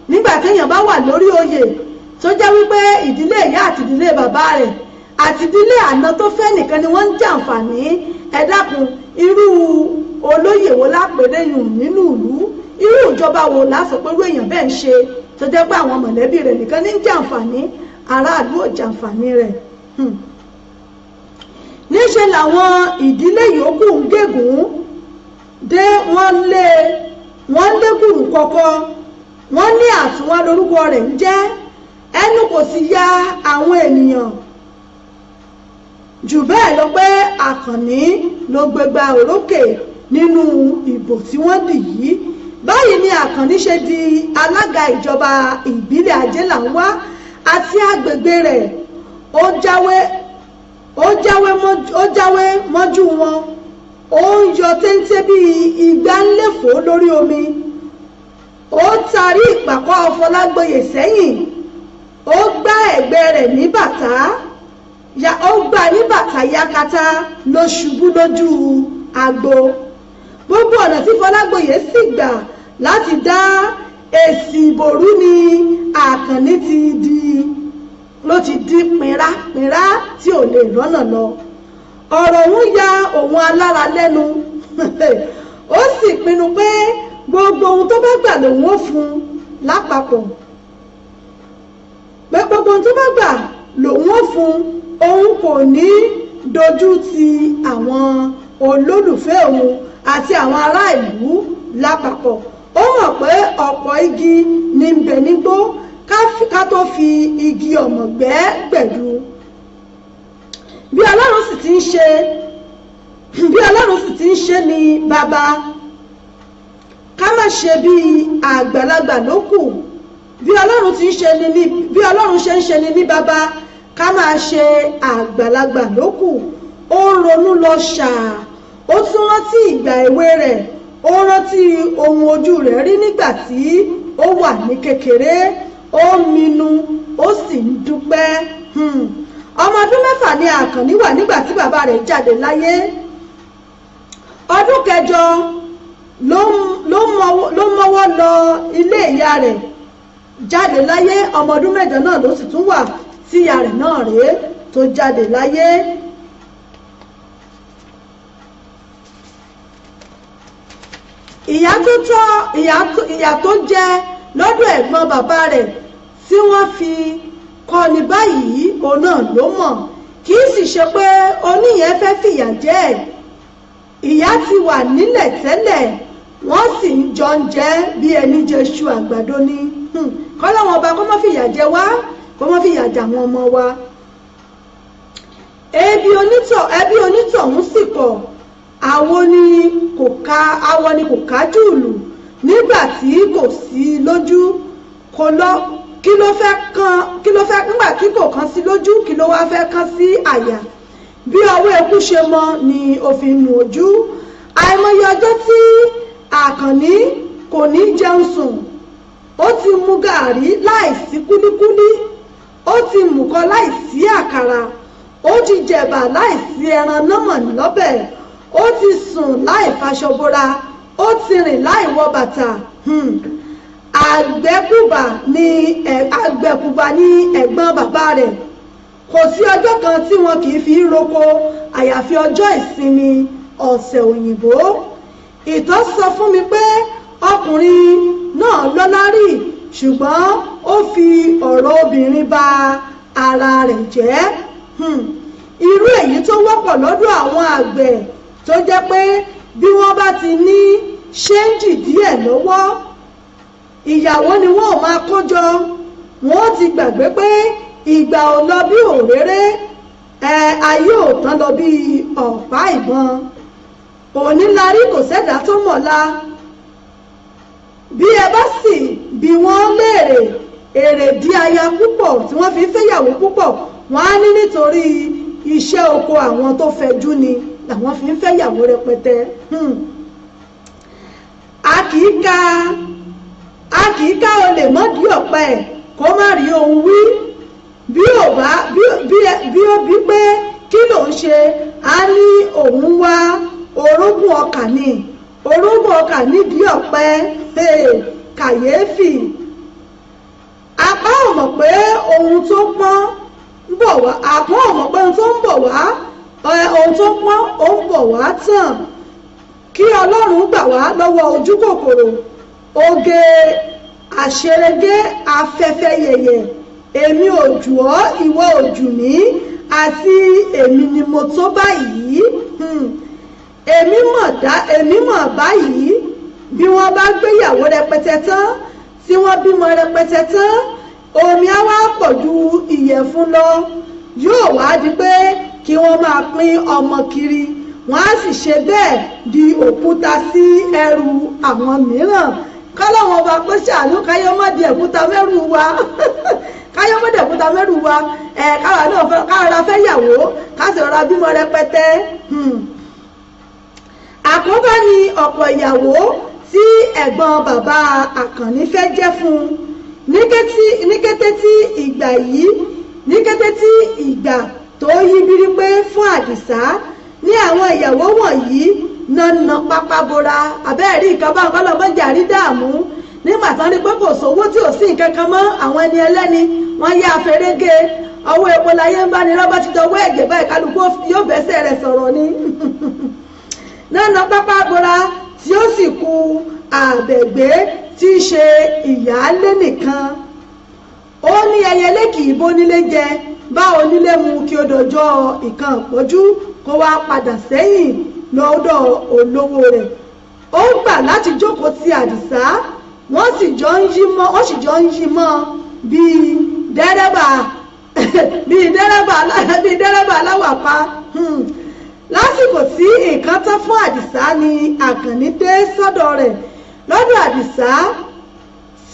nígbà téèyàn bá wà lórí oyè tó jẹ́ wípé ìdílé ìyá àti ìdílé bàbá rẹ̀ àti ìdílé àna tó fẹ́ nìkan ni wọ́n ń jàǹfààní. Ẹ dákun, irú olóyè wo lápèrè yùn nínú ìlú, irú ìjọba wo lásọ pé irú èèyàn bẹ́ẹ̀ ń ṣe tó jẹ́ pé àwọn mọ̀lẹ́bí rẹ̀ nìkan ní jàǹfààní, aráàlú ò jàǹfààní rẹ̀. Níṣe làwọn ìdílé yòókù ń gégùn dé, wọ́n lé gùrù kọ́kọ́, wọ́n ní àtúnwá lórúkọ rẹ̀ ń jẹ́. Ẹnu kò sì ya àwọn ènìyàn jù bẹ́ẹ̀ lọ pé Àkànní ló gbégbá orókè nínú ìbò tí wọ́n dì yìí. Báyìí ni Àkànní ṣe di alága ìjọba ìbílẹ̀ Ajélàńwá àti agbègbè rẹ̀. Ó jáwé mọ́jú wọn, ó ń yọ téńté bí ìgbà ńlẹ̀fọ́ lórí omi. Ó tarí ìpàkọ́ Fọlágbóyè sẹ́yìn, ó gbá ẹ̀gbẹ́ rẹ̀ ní bàtà, ó gbá ní bàtà yakata ló ṣubú lójú agbo. Gbogbo ọ̀nà tí Fọlágbóyè sì gbà láti dá èsì ìbòrú ni Àkànní ló ti di pínrá tí ò lè rọ́nà lọ. Ọ̀rọ̀ òun ya òun alára lẹ́nu. Ó sì pinnu pé gbogbo ohun tó bá gbà lòun ó fún lápapọ̀, pé gbogbo ohun tó bá gbà lòun ó fún, òun kò ní dojú ti àwọn olólùfẹ́ òun àti àwọn ará ìlú lápapọ̀. Ó mọ̀ pé ọ̀pọ̀ igi ní ń bẹ nígbó ká tó fi igi ọ̀mọ̀ gbẹ́gbẹ̀dú. Bí Ọlọ́run sì ti ń ṣe ní bàbá, ká má ṣe bí àgbàlagbà ló kù. bí Ọlọ́run ṣe ń ṣe ni ní bàbá ká máa ṣe àgbàlagbà lókù. Ó ronú lọ ṣáà, ó tún rántí ìgbà èwe rẹ̀, ó rántí ohun ojú rẹ̀ rí nígbà tí ó wà ní kékeré, ó minú ó sì ń dúpẹ́. Ọmọ ọdún 6 ni Àkànní wà nígbà tí bàbá rẹ̀ jáde láyé. Ọdún 8 ló mọ́wọ́ lọ ilé ìyá rẹ̀ jáde láyé. Ọmọ ọdún 8 náà ló sì tún wà tí ìyá rẹ̀ náà rèé tó jáde láyé. ìyà tó jẹ lọ́dọ̀ ẹ̀gbọ́n bàbá rẹ̀ tí wọ́n fi kọ́ ní báyìí òun náà ló mọ̀, kì í sì ṣe pé oníyẹn fẹ́ fìyà jẹ ẹ̀. Ìyà ti wà nílẹ̀ tẹ́lẹ̀, wọ́n sì ń jọ ń jẹ bí ẹni jẹ iṣu àgbàdo ni. Kọ́lọ́wọ́n ọba kó má fìyà jẹ wá, kó má fìyà jẹ àwọn ọmọ wa. Ẹbí onítọ̀hún sì pọ̀, awọ ni kò ká jùlù nígbà tí kò sí lójú, kí ló fẹ́ nígbà tí kò kán sí lójú, kí ló wá fẹ́ kán sí àyà. Bí ọwọ́ eku ṣe mọ ni òfin nù ojú. Àìmọye ọjọ́ tí Àkànní kò ní jẹun sùn, ó ti mu gàárì láìsí kúlíkúlí, ó ti mùkọ láìsí àkàrà, ó ti jẹ̀bà láìsí ẹran nọ́mọ̀ lọ́bẹ̀, ó ti sùn láì faṣọ bora, ó ti rìn láì wọ bàtà. Àgbẹ̀kùbà ni ẹ̀gbọ́n bàbá rẹ̀. Kò sí ọjọ́ kan tí wọn kì í fi roko àyàfi ọjọ́ ìsinmi ọ̀sẹ̀ òyìnbó. Ìtàn sọ fún mi pé ọkùnrin náà lọ́lá rí, ṣùgbọ́n ó fi ọ̀rọ̀ obìnrin ba ara rẹ̀ jẹ́. Irú èyí tó wọ́pọ̀ lọ́dọ̀ àwọn àgbẹ̀ tó jẹ́ pé bí wọ́n bá ti ní ṣéǹjì díẹ̀ lọ́wọ́, ìyàwó ni wọ́n ò máa kó jọ. Wọ́n ti gbàgbé pé ìgbà ò lọ bí òréré, ayé ò tán lọ bí ọ̀pá ìbọn. Òní la rí, kò sẹ́dá tó mọ̀la. Bí ẹ bá sì bí wọ́n léèrè èrè dí aya púpọ̀ tí wọ́n fi ń fẹ́yàwó púpọ̀, wọ́n á ní nítorí iṣẹ́ oko àwọn tó fẹjú ni làwọn fi ń fẹ́yàwó rẹpẹtẹ. A kì í ká olè mọ́dí ọ̀pẹ kó má rí ohun wí. Bí ó bí pé kí ló ń ṣe, á ní òun wá orógùn ọkà nídìí ọ̀pẹ. Kàyéfì. Apá ò mọ̀ pé ohun tó pọ́n ń bọ̀ wá, àpá ò mọ̀ pé ohun tó ń bọ̀ wá, ohun tó pọ́n ó ń bọ̀ wá tàn. Kí Ọlọ́run gbà wá lọ́wọ́ ojú kòkòrò, oge àṣerégé, afẹ́fẹ́ yẹ̀yẹ̀, èmi ò jù ọ́ ìwọ ò jù mí, àti èmi ni mo tó báyìí. Èmi mọ̀ báyìí, bí wọ́n bá gbéyàwó rẹpẹtẹ tán, tí wọ́n bímọ rẹpẹtẹ tán, omi á wá pọ̀ ju ìyẹ̀fun lọ. Yóò wá di pé kí wọ́n máa pín ọmọ kiri, wọ́n á sì ṣe bẹ́ẹ̀ di òkúta sí ẹrù àwọn mìíràn. Kọ́lọ́wọ́n bá pé ṣàánú káyọ́mọ́dé ẹ̀kúta mẹ́rù wa káyọ́mọ́dé ẹ̀kúta mẹ́rù wa. Kára fẹ́ yàwó, ká sì rọra bímọ rẹpẹtẹ. Àkóbá ni ọ̀pọ̀ ìyàwó tí ẹ̀gbọ́n bàbá Àkànní fẹ́ jẹ́ fún un. Ní kété tí ìgbà tó yí bírí pé fún Àdìsá, ní àwọn ìyàwó wọ̀nyí nana pápá bora. Abẹ́ẹ̀rí ìkàbá nǹkan lọ́mọdé àrídààmú nígbà tán ní pé kò sówó tí ò sí nǹkan kan mọ́. Àwọn ẹni ẹlẹ́ni wọ́n yá afẹ́rẹ́gẹ, ọwọ́ epo láyé ń bá ní rọ́bà ti dọwọ́ ẹ̀jẹ̀ báyìí, kálukú yóò bẹ́sẹ̀ rẹ̀ sọ̀rọ̀ ni. Nana pápá bora tí ó sì kù Àbẹ̀gbé tí í ṣe ìyáálé nìkan. Ó ní ẹyẹlé kì í bónílé jẹ, bá onílé mu kí ó dọjọ́ ìkan ìpọ́jú kó wá padà sẹ́yìn lọ́dọ̀ olówó rẹ̀. Ó gbà láti jókòó ti Àdìsá, wọ́n sì jọ ń yí mọ́ bíi dẹ́rẹ́bà aláwàpá. Lásìkò tí nǹkan tán fún Àdìsá ni Àkànní dé sọ́dọ̀ rẹ̀. Lọ́dọ̀ Àdìsá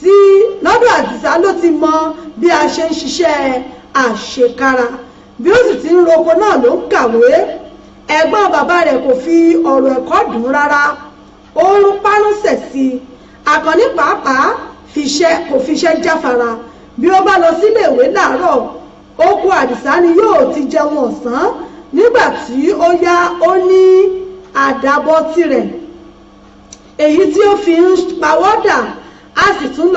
sí lọ́dọ̀ Àdìsá ló ti mọ bí a ṣe ń ṣiṣẹ́ àṣekára bí ó sì ti ń roko náà ló ń kàwé. Ẹ̀gbọ́n bàbá rẹ̀ kò fi ọ̀rọ̀ ẹ̀kọ́ dùn rárá, ó ń párúnṣẹ̀ sí i. Àkànní pàápàá kò fiṣẹ́ jáfara. Bí ó bá lọ sílé ìwé láàárọ̀, oko Àdìsá ni yóò ti jẹun ọ̀sán. Nígbà tí ó yá, ó ní àdàbọ̀ tirẹ̀ èyí tí ó fi ń pawọ́dà. A sì tún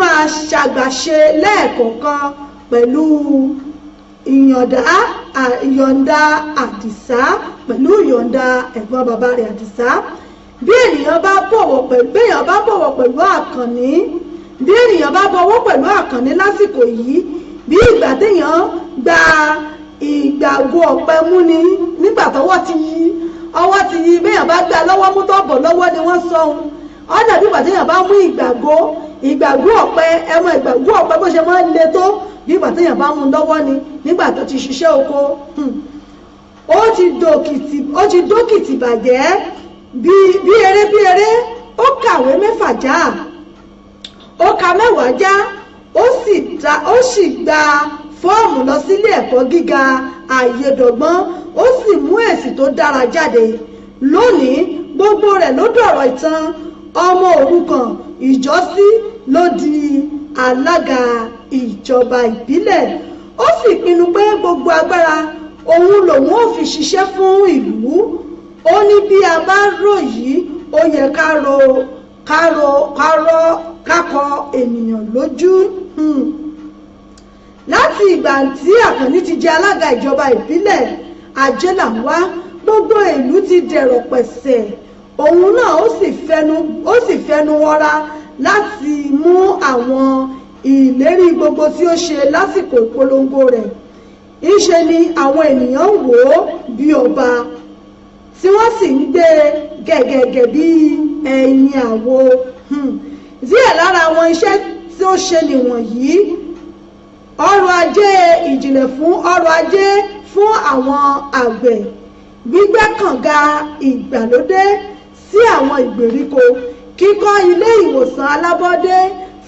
máa ṣàgbàṣe lẹ́ẹ̀kọ̀ọ̀kan pẹ̀lú ìyọ̀ǹda Àdìsá, pẹ̀lú ìyọ̀ǹda ẹ̀gbọ́n bàbá rẹ̀ Àdìsá. Bí ènìyàn bá bọ̀wọ̀ pẹ̀lú Àkànní lásìkò yìí, bí ìgbà téèyàn gba ìgbàgbọ́ ọ̀pẹ mú ni. Nígbà tọ́wọ́ ti yí béèyàn bá gbà lọ́wọ́ mú tọ́bọ̀ lọ́wọ́ ni wọ́n sọ ohun. Ó dàbí ìgbà téèyàn bá mú ìgbàgbọ́ ọ̀pẹ, ẹmọ ìgbàgbọ́ ọ̀pẹ bó ṣe máa ń le tó, bí ìgbà téèyàn bá mú lọ́wọ́ ni nígbà tó ti ṣiṣẹ́ oko. Ó ti dókìtì bàjẹ́ bí eré ó kàwé 6 já, ó ka 10 já, ó sì gba fọ́ọ̀mù lọ sílé ẹ̀kọ́ gíga Ayédọ̀gbọ́n, ó sì mú èsì tó dára jáde. Lónìí gbogbo rẹ̀ ló dọ̀rọ̀ ìtàn ọmọ òrukàn ìjọ́sí ló di alága ìjọba ìbílẹ̀. Ó sì pinnu pé gbogbo agbára òun lòun ò fi ṣiṣẹ́ fún ìlú. Ó ní bí a bá rò yìí, ó yẹ ká kọ ènìyàn lójú. Láti ìgbà tí Àkànní ti jẹ alága ìjọba ìbílẹ̀ Ajélàwá, gbogbo ìlú ti dẹ̀rọ̀ pẹ̀sẹ̀. Òun náà ó sì fẹnu wọra láti mú àwọn ìlérí gbogbo tí ó ṣe lásìkò ìpolongo rẹ̀. Ìṣe ni àwọn ènìyàn wò ó bí ọba, tí wọ́n sì ń gbé gẹ̀gẹ̀gẹ̀ bí ẹyin àwo. Díẹ̀ lára àwọn iṣẹ́ tí ó ṣe nìwọ̀nyí: ọrọ̀ ajé ìjìnlẹ̀ fún àwọn àgbẹ̀, gbígbẹ́ kànga ìgbàlódé sí àwọn ìgbèríko, kíkọ́ ilé ìwòsàn alábọ́dé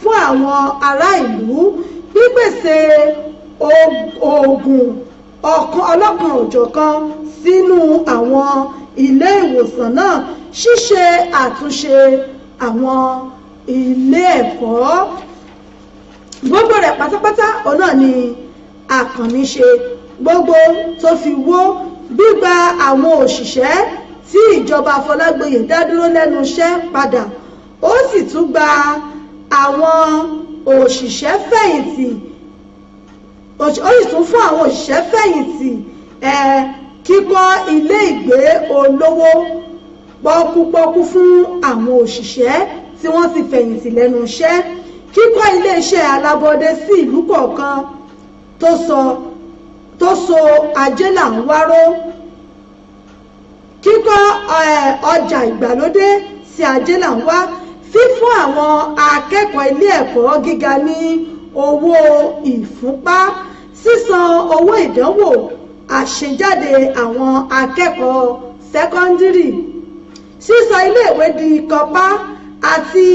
fún àwọn ará ìlú, pípèsè oògùn ọlọ́kan òjọ̀kan sínú àwọn ilé ìwòsàn náà, ṣíṣe àtúnṣe àwọn ilé ẹ̀kọ́. Gbogbo rẹ̀ pátápátá òun náà ni Àkànní ṣe, gbogbo tó fi wó gbígba àwọn òṣìṣẹ́ tí ìjọba Afọlágbóyè dá dúró lẹ́nu iṣẹ́ padà. Ó sì tún gba àwọn òṣìṣẹ́ fẹ̀yìntì, ó sì tún fún àwọn òṣìṣẹ́ fẹ̀yìntì kíkọ́ ilé ìgbé olówó pọ́kúpọ́kú fún àwọn òṣìṣẹ́ tí wọ́n ti fẹ̀yìntì lẹ́nu iṣẹ́, kíkọ́ iléeṣẹ́ alábọ́dé sí ìlú kọ̀ọ̀kan tó so Ajélàwá ró, kíkọ́ ọjà ìgbàlódé sí Ajélàwá, fífún àwọn akẹ́kọ̀ọ́ ilé ẹ̀kọ́ gíga ní owó ìfúnpá, sísan owó ìdánwò àṣejáde àwọn akẹ́kọ̀ọ́ sẹ́kọ́ndírì, sísọ iléèwé di kọpá àti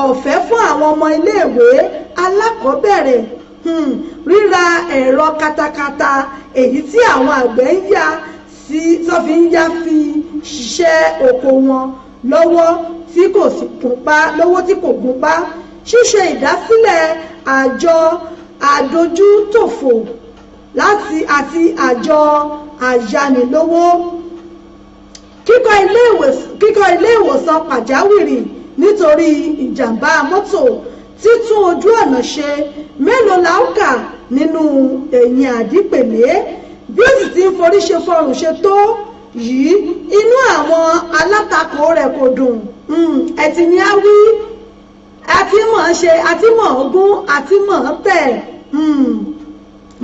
ọ̀fẹ́ fún àwọn ọmọ iléèwé alákọ̀ọ́bẹ̀rẹ̀, ríra ẹ̀rọ katakata èyí tí àwọn àgbẹ̀ ń yá sí fi ṣiṣẹ́ oko wọn lọ́wọ́ tí kò gúnpá, ṣíṣe ìdásílẹ̀ àjọ àdójútòfò àti àjọ àyánilówó, kíkọ́ ilé ìwòsàn pàjáwìrì nítorí ìjàmbá mọ́tò, títún ojú ọ̀nà ṣe. Mélòó la ó kà nínú ẹ̀yìn àdípèlé? Bí ó sì ti ń forí ṣe fọrùn ṣe tó yìí, inú àwọn alátakò rẹ̀ kò dùn. Ẹ̀tì ni á wí, àti mọ̀ ọ́n ṣe, àti mọ̀ ọ́n gún, àti mọ̀ ọ́n tẹ̀.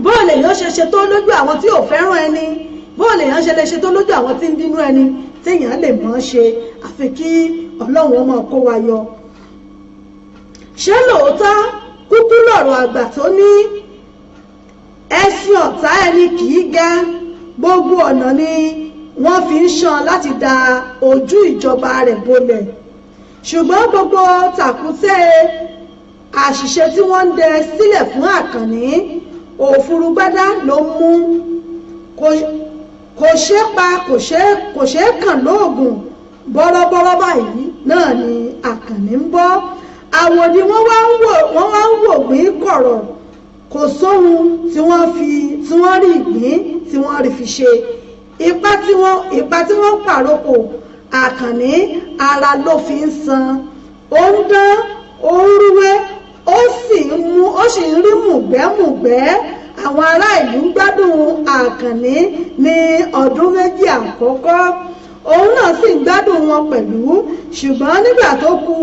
Bóòlù èèyàn ṣe tó lójú àwọn tí ò fẹ́ràn ẹni, bóòlù èèyàn ṣe lè ṣe tó lójú àwọn tí ń bínú ẹni, téèyàn lè mọ̀ ọ́n ṣe, àfi kí Ọlọ́run ọmọ kó wa yọ. Ṣé lóòótọ́ kúkú lọ̀rọ̀ àgbà tó ní ẹṣin ọ̀tá ẹni kì í ga, gbogbo ọ̀nà ni wọ́n fi ń ṣan láti da ojú ìjọba rẹ̀ bolẹ̀. ṣùgbọ́n gbogbo tàkúté àṣìṣe tí wọ́n ń dẹ sílẹ̀ fún Àkànní òfurugbádá ló mú kò ṣe pa kò ṣe kàn lóògùn bọ́rọ́bọ́rọ́ báyìí náà ni Àkànní ń bọ́ àwòdì wọ́n wá ń wò gbìn kọ̀rọ̀ kò sóhun tí wọ́n rí ìgbín tí wọ́n rí fi ṣe ipa tí wọ́n pàrokò Àkànní ara ló fi ń san ó ń dán ó ń rúwé ó sì ń rí mùgbẹ́mùgbẹ́ àwọn ará ìlú ń gbádùn Àkànní ní ọdún méjì àkọ́kọ́ òun náà sì ń gbádùn wọn pẹ̀lú ṣùgbọ́n nígbà tó kù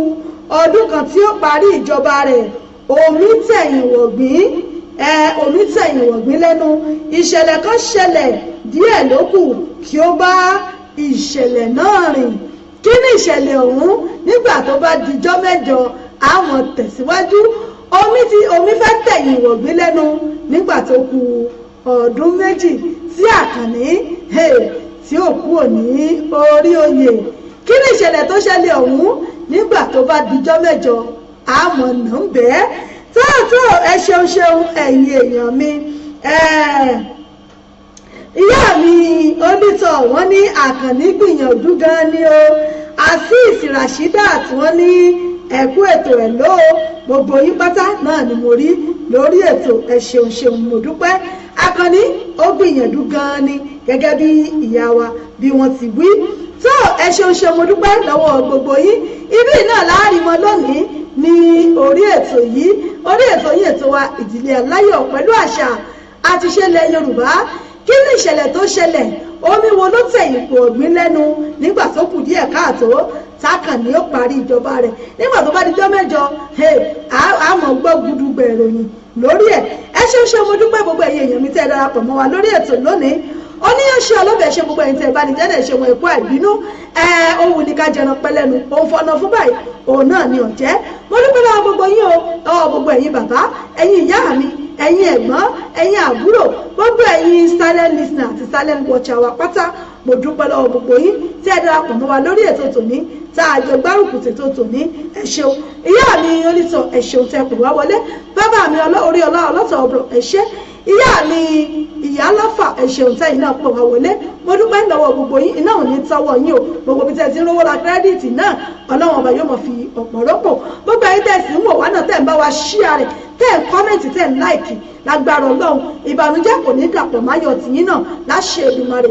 ọdún kan tí ó parí ìjọba rẹ̀ omi tẹ̀yìn wọ̀gbìn lẹ́nu ìṣẹ̀lẹ̀ kan ṣẹlẹ̀ díẹ̀ ló kù kí ó bá ìṣẹ̀lẹ̀ náà rìn kí ni ìṣẹ̀lẹ̀ ọ̀hún nígbà tó bá dijọ́ mẹ́jọ àwọn tẹ̀síwájú omi fẹ́ tẹ̀yìn wọ̀gbìn lẹ́nu nígbà tó kù ọdún méjì tí Àkànní tí ó kúrò ní orí oyè kí ni ìṣẹ̀lẹ̀ tó ṣẹlẹ̀ ọ̀hún nígbà tó bá dijọ́ mẹ́jọ àmọ́ nà ń bẹ́ẹ̀ tó ẹ ṣeun ẹ̀yin èèyàn mi ìyá mi onítọ̀ wọ́n ní Àkànní gbìyànjú gan ni o Azeez Rasheedat wọ́n ní ẹ̀kú ètò ẹ̀ ló gbogbo yín pátá náà ni mo rí lórí ètò ẹ ṣeun mo dúpẹ́ Àkànní ó gbìyànjú gan ni gẹ́gẹ́ bí ìyá wa bí wọ́n ti wí tó ẹ ṣeun mo dúpẹ́ lọ́wọ́ gbogbo yín ibi náà láàrin mọ́ lónìí ní orí ètò yìí ètò wa ìdílé aláyọ̀ pẹ̀lú àṣà àti ìṣẹ̀lẹ̀ Yorùbá kí ni ìṣẹ̀lẹ̀ tó ṣẹlẹ̀ omi wo ló tẹ̀yìn pò ọ̀gbìn lẹ́nu nígbà tó kù díẹ̀ káàtó t'Àkànní ó parí ìjọba rẹ̀ nígbà tó bá dijọ́ mẹ́jọ àmọ́ gbọ́ gudugbẹ̀ ìròyìn lórí ẹ̀ ẹ ṣeun mo dúpẹ́ gbogbo ẹ̀yin èèyàn mi tẹ́ ẹ darapọ̀ mọ́ wa lórí ètò lónìí oníyanṣẹ́ ọlọ́bẹ̀ ṣe gbogbo ẹ̀yin tẹ́ ẹ bá ní jẹ́dẹ̀ ṣe wọn ẹ̀kọ́ àìbínú ohun ní ká jẹran pẹ́lẹ́nu òun fọnà fún báyìí òun náà ni ọ̀jẹ́ mo dúpẹ́ lọ́wọ́ gbogbo yín o gbogbo ẹ̀yin bàbá ẹ̀yin ìyá mi ẹ̀yin ẹ̀gbọ́n ẹ̀yin àbúrò gbogbo ẹ̀yin silent listener àti silent watcher wa pátá mo dúpẹ́ lọ́wọ́ gbogbo yín tí ẹ darapọ̀ mọ́ wa lórí ètò tòní tá a jọ gbárùkù tètò tòní ẹ ṣeun ìyá mi onítọ̀ ẹ ṣeun tẹ́ pè wá wọlé bàbá mi orí ọlá ọlọ́tọ̀ ọ̀bọ̀ ẹ ṣé ìyá mi ìyá lọ́fà ẹ ṣeun tẹ́yìn náà pè wá wọlé mo dúpẹ́ lọ́wọ́ gbogbo yín iná ò ní tọ́wọ́ yín o gbogbo bí tẹ́ ti ń rówó la kírẹ́dìtì náà ọlọ́run ọba yóò mọ̀ fi ọ̀pọ̀ rọ́pò gbogbo ẹ̀yin tẹ́ sì ń wò wá náà tẹ́ ń bá wa ṣíà rẹ̀ tẹ́ ń kọ́mẹ̀ntì tẹ́ ń láìkì lágbára ọlọ́run ìbànújẹ́ kò ní dàpọ̀ máyọ̀ tìyín náà láṣẹ Èdùmàrè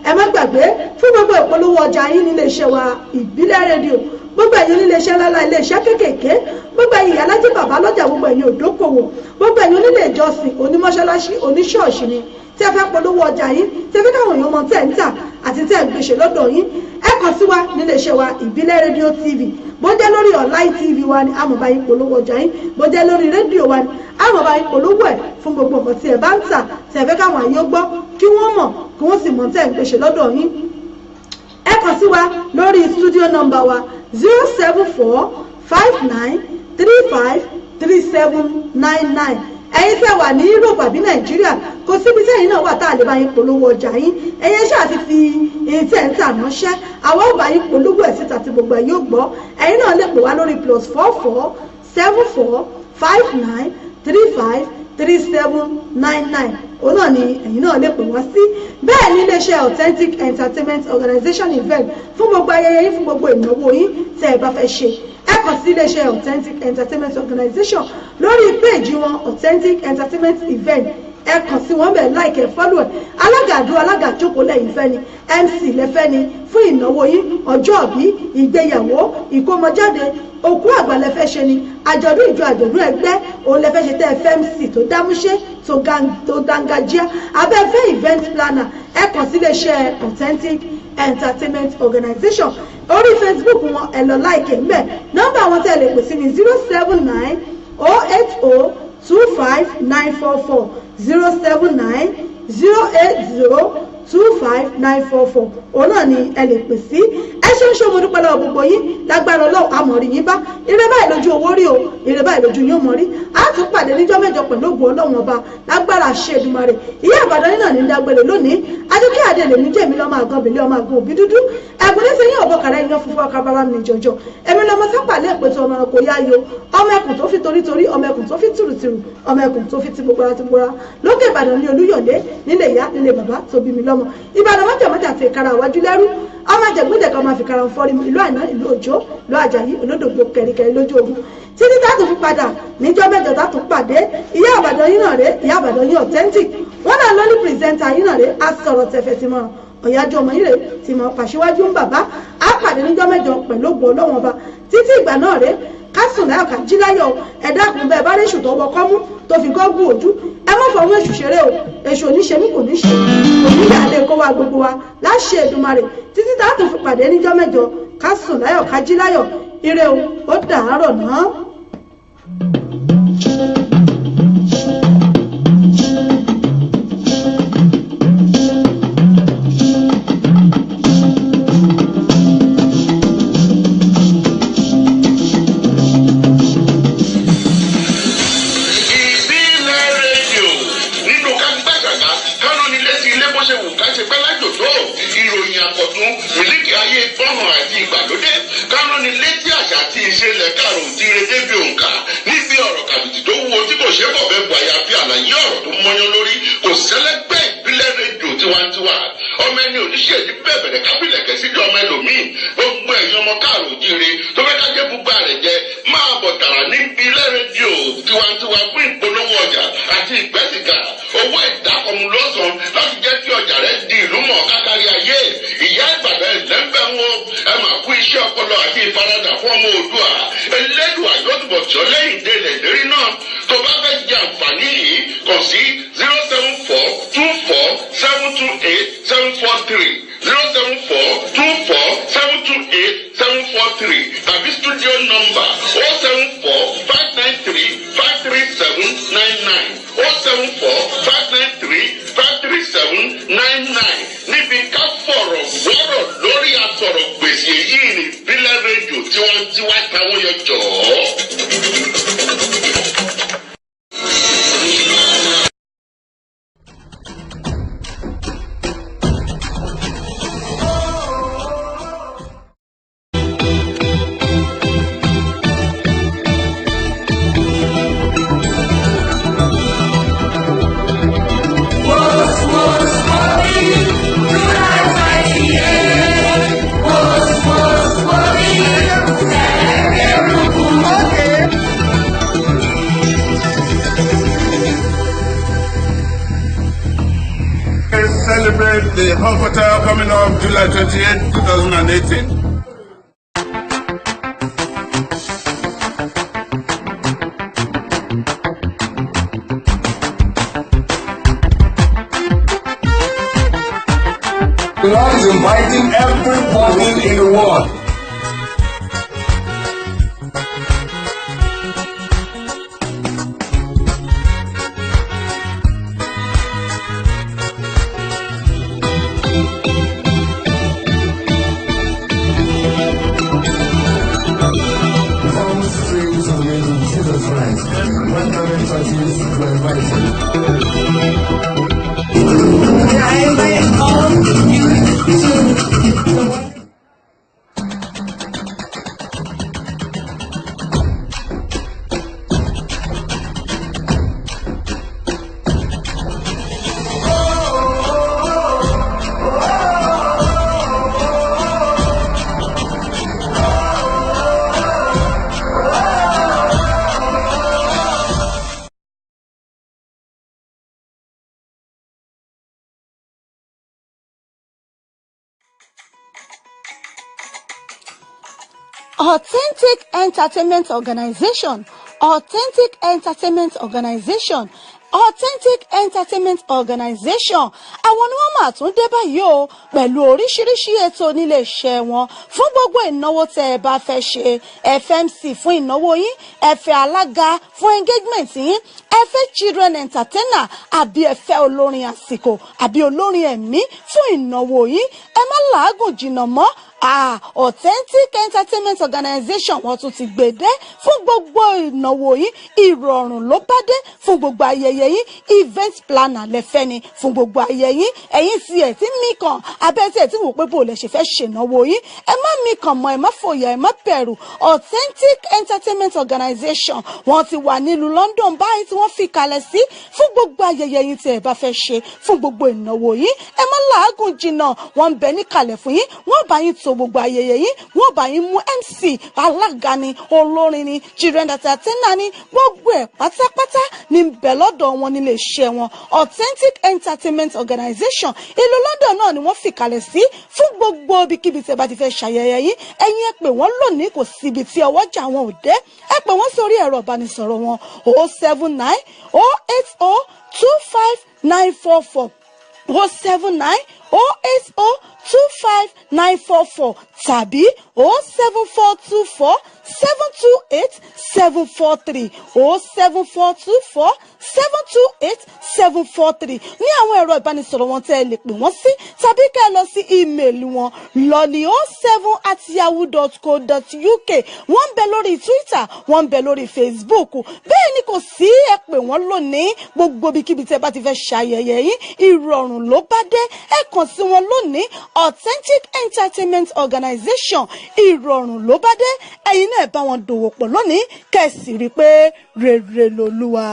ẹ má gbàgbé fún gbogbo ìpolówó ọjà yín nílé iṣẹ́ wa ìbílẹ̀ rédíò gbogbo ẹ̀yin onílé iṣẹ́ ńlá ilé iṣẹ́ kéékèèké gbogbo ẹ̀yin alájẹ bàbá lọ́jà gbogbo ẹ̀yin òdókòwò gbogbo ẹ̀yin onílé ìjọsìn onímọ́ṣáláṣí oníṣọ́ọ̀ṣì ni tí ẹ fẹ́ polówó ọjà yín tí ẹ fẹ́ káwọn èèyàn mọ tẹ̀ ń tà àti tẹ̀ ń gbèsè lọ́dọ̀ yín ẹ kàn sí wa nílé iṣẹ́ wa ìbílẹ̀ rédíò TV bó jẹ́ lórí online TV wa ni àmọ́ bá yín polówó ọjà yín bó jẹ́ lórí rédíò wa ni àmọ́ bá yín polówó ẹ̀ fún gbogbo nǹkan tí ẹ bá ń tà tí ẹ fẹ́ káwọn àyè gbọ́ kí wọ́n mọ̀ kí wọ́n sì mọ̀ tẹ̀ ń gbèsè lọ́dọ̀ yín ẹ kàn sí wa lórí studio number wa 07459353799 ẹ̀yin tẹ́ wà ní Europe àbí Nàìjíríà kò síbi tẹ́yin náà wà tá a lè bá yín polówó ọjà yín ẹ̀yin ṣáà ti fi ìtẹ̀ ń tà ránṣẹ́ àwọn ò bá yín polówó ẹ̀ síta tí gbogbo ẹ̀ yóò gbọ́ ẹ̀yin náà lè pè wá lórí +447459353799 òun náà ni ẹ̀yin náà lè pè wá sí bẹ́ẹ̀ ní iléeṣẹ́ Authentic Entertainment Organization event fún gbogbo ayẹyẹ yín fún gbogbo ìnáwó yín tẹ́ ẹ bá fẹ́ ṣe ẹ kàn sí iléeṣẹ́ Authentic Entertainment Organization lórí péèjì wọn Authentic Entertainment event ẹ kàn sí wọn bẹ́ẹ̀ like ẹ follow ẹ alága jókòó lẹ́yìn fẹ́ ni MC lẹ́fẹ́ ni fún ìnáwó yín ọjọ́ ìbí ìgbéyàwó ìkómọjáde òkú àgbà lẹ́fẹ́ ṣe ni àjọ̀dún ẹgbẹ́ òun lẹ́fẹ́ ṣe tẹ́ fẹ́ MC tó dámúṣé tó dángájíá abẹ́fẹ́ event planner ẹ kàn sí iléeṣẹ́ Authentic Entertainment Organization orí Facebook wọn ẹ lọ like ẹ mbẹ nọ́mbà wọn tẹ́ lè pè sí ní 07908025944 07908025944 òun náà ni ẹ lè pè sí ẹ ṣe ṣe ń ṣe mo dúpẹ́ lọ́wọ́ gbogbo yín lágbára Ọlọ́run àmọ̀rí yín bá ire báyìí lójú owó rí o ire báyìí lójú yín mọ̀ rí a tún pàdé níjọ́ mẹ́jọ pẹ̀lú ògùn Ọlọ́run ọba lágbára ṣe Èdùmàrè ìyá Ìbàdàn yín náà ní dágbére lónìí adúkẹ́ àdèlè ní jẹ́mi lọ́mọ àgọ́ bìlẹ̀ ọmọ àgọ́ òbí dúdú ẹ̀gbọ́n sẹ́yìn ọ̀bọ̀kàrà ẹ̀yàn funfun ọkà bàbá mi jọjọ èmi lọ́mọ sápàlẹ̀ ìpètò ọmọ ẹ̀kọ́ yáyọ ọmọ ẹkùn tó fi torítorí ọmọ ẹkùn tó fi tìrùtìrù ọmọ ẹkùn tó fi tìgbògbòrà lókè Ìbàdàn ní Olúyọ̀lé nílé ìyá nílé bàbá tó bí mi lọ́mọ Ìbàdàn mọ́jàmọ́jà fi ìkara àwájú lẹ́rú ọmọ àjẹgbẹ́jẹ kan máa fi kara fọ́rí ìlú àná ìlú òjò ìlú àjàyí olódògbò kẹ̀ríkẹ̀rí lójú ogun títí tá a tún fi padà níjọ́ mẹ́jọ tá a tún pàdé ìyá Ìbàdàn yín náà rè ìyá Ìbàdàn yín authentic wọn náà lọ́ní pírẹsẹ́ńtà yín náà rè á sọ̀rọ̀ tẹ̀fẹ̀ tí mọ̀ ọ̀yájú ọmọ yín rè tí mọ̀ pàṣíwájú ń bàbá á pàdé níjọ́ mẹ́jọ pẹ̀lú ògbó Ọlọ́run ọba títí ìgbà náà rè kásùn láyọ̀ ká jí láyọ̀ ẹ̀dá kùn bẹ́ẹ̀ bá rí èṣù tó wọ kọ́mú tó fi gọ́gù ojú ẹ mọ̀ fọwọ́ èṣù ṣeré o èṣù oníṣe mí kò ní ṣe òníyà lè kó wa gbogbo wa láṣẹ Èdùmàrè títí tá a tún fi pàdé níjọ́ mẹ́jọ kásùn láyọ̀ ká jí láyọ̀ ire o ó dàárọ̀ náà. Mílíkì ayé fọ́nrán àti ìgbàlódé kánú ni létí àṣà àti ìṣẹ̀lẹ̀ karùn-ún ti redé bí òǹkà níbi ọ̀rọ̀ kàbìtì tó wúwo tí kò ṣe bọ̀bẹ̀ bu àyàfi àlàyé ọ̀rọ̀ tó mọ́yán lórí kò sẹ́lẹ́gbẹ́ ìpínlẹ̀ rédíò tiwantiwa ọmọ ẹni oníṣẹ́ yìí bẹ̀bẹ̀rẹ̀ kábílẹ̀kẹ́ sí ọmọ ẹlòmíì gbogbo ẹ̀yin ọmọ káàrọ̀ òjìire tó fẹ́ ká jẹ́ gbogbo àrẹ̀ jẹ máa bọ̀ tààrà ní ìpínlẹ̀ rédíò tiwantiwa fún ìpolówó ọjà àti ìgbẹ́sìgà owó ìdákọ̀mù lọ́sàn láti jẹ́ kí ọjà rẹ̀ di ìlú mọ̀ kákárí ayé ìyá Ìbàdàn ẹ̀lẹ́mbẹ̀ wọn ẹ máa kú iṣẹ́ ọpọlọ àti ìfaradà fún ọmọ Oòduà Elédùà yóò túbọ̀ tí ọ lẹ́yìn délẹ̀ ìlérí náà tó bá fẹ́ jẹ àǹfààní yìí kàn sí 07424728743 tàbí studio number 074-593-53799 níbi ká fọ̀rọ̀ wọ́rọ̀ lórí àtọ̀rọ̀ gbèsè yìí ní ìbílẹ̀ rédíò tiwantiwa táwọn yọ jọ̀ọ́. Celebrate the Hotel coming up July 28, 2018. The Lord is inviting everybody in the world. Authentic Entertainment Organization, Authentic Entertainment Organization, Authentic Entertainment Organization. Àwọn ni wọ́n máa tún dé báyìí o pẹ̀lú oríṣiríṣi ètò nílé iṣẹ́ wọn fún gbogbo ìnáwó tẹ́ ẹ bá fẹ́ ṣe. FMC fún ìnáwó yín, ẹ fẹ́ alága fún engagement yín, ẹ fẹ́ children entertainer àbí ẹ fẹ́ olórin àsìkò àbí olórin ẹ̀mí fún ìnáwó yín. Ẹ má làágùn jìnnà mọ́. Authentic Entertainment Organization wọ́n tún ti gbèdé fún gbogbo ìnáwó yín ìrọ̀rùn ló bá dé fún gbogbo ayẹyẹ yín event planner lẹ́fẹ́ ni fún gbogbo ayẹyẹ yín ẹ̀yin tí ẹ̀ tí mí kan abẹ́ tí ẹ̀ tí wò pé bò lè ṣe fẹ́ ṣènáwó yín ẹ má mí kan mọ́ ẹ má fòyà ẹ má bẹ̀rù Authentic Entertainment Organization wọ́n ti wà nílùú London báyìí tí wọ́n fi kalẹ̀ sí fún gbogbo ayẹyẹ yín tí ẹ bá fẹ́ ṣe fún gbogbo ìnáwó yín ẹ má làágùn jìnnà wọ́n ń bẹ níkàlẹ̀ fún yín wọ́n bá yín to gbogbo ayẹyẹ yín wọ́n bá yín mú MC alága ni olórin ni children entertainer ni gbogbo ẹ̀ pátápátá ní ń bẹ lọ́dọ̀ wọn nílé iṣẹ́ wọn Authentic Entertainment Organization ìlú London náà ni wọ́n fi kalẹ̀ sí fún gbogbo ibikíbi tí ẹ bá ti fẹ́ ṣayẹyẹ yín ẹ̀yin ẹ pè wọ́n lónìí kò síbi tí ọwọ́jà wọn ò dé ẹ pè wọ́n sórí ẹ̀rọ ìbánisọ̀rọ̀ wọn 079 080 25944 079 080 25944 tàbí 07424 728 743 07424 728 743 ní àwọn ẹ̀rọ ìbánisọ̀rọ̀ wọn tẹ́ ẹ lè pè wọ́n sí tàbí kẹ́ ẹ lọ sí ímeèlì wọn lolly07@yahoo.co.uk wọ́n ń bẹ lórí Twitter wọ́n ń bẹ lórí Facebook bẹ́ẹ̀ ni kò sí ẹ pè wọ́n lónìí gbogbo ibikíbi tẹ́ bá ti fẹ́ ṣayẹyẹ yín ìrọ̀rùn ló bá dé ẹ kàn sí wọn lónìí Authentic Entertainment Organization ìrọ̀rùn ló bá dé ẹ̀yin náà bá wọn dòwò pọ̀ lónìí kẹ́ ẹ sì rí i pé rere lolúwa.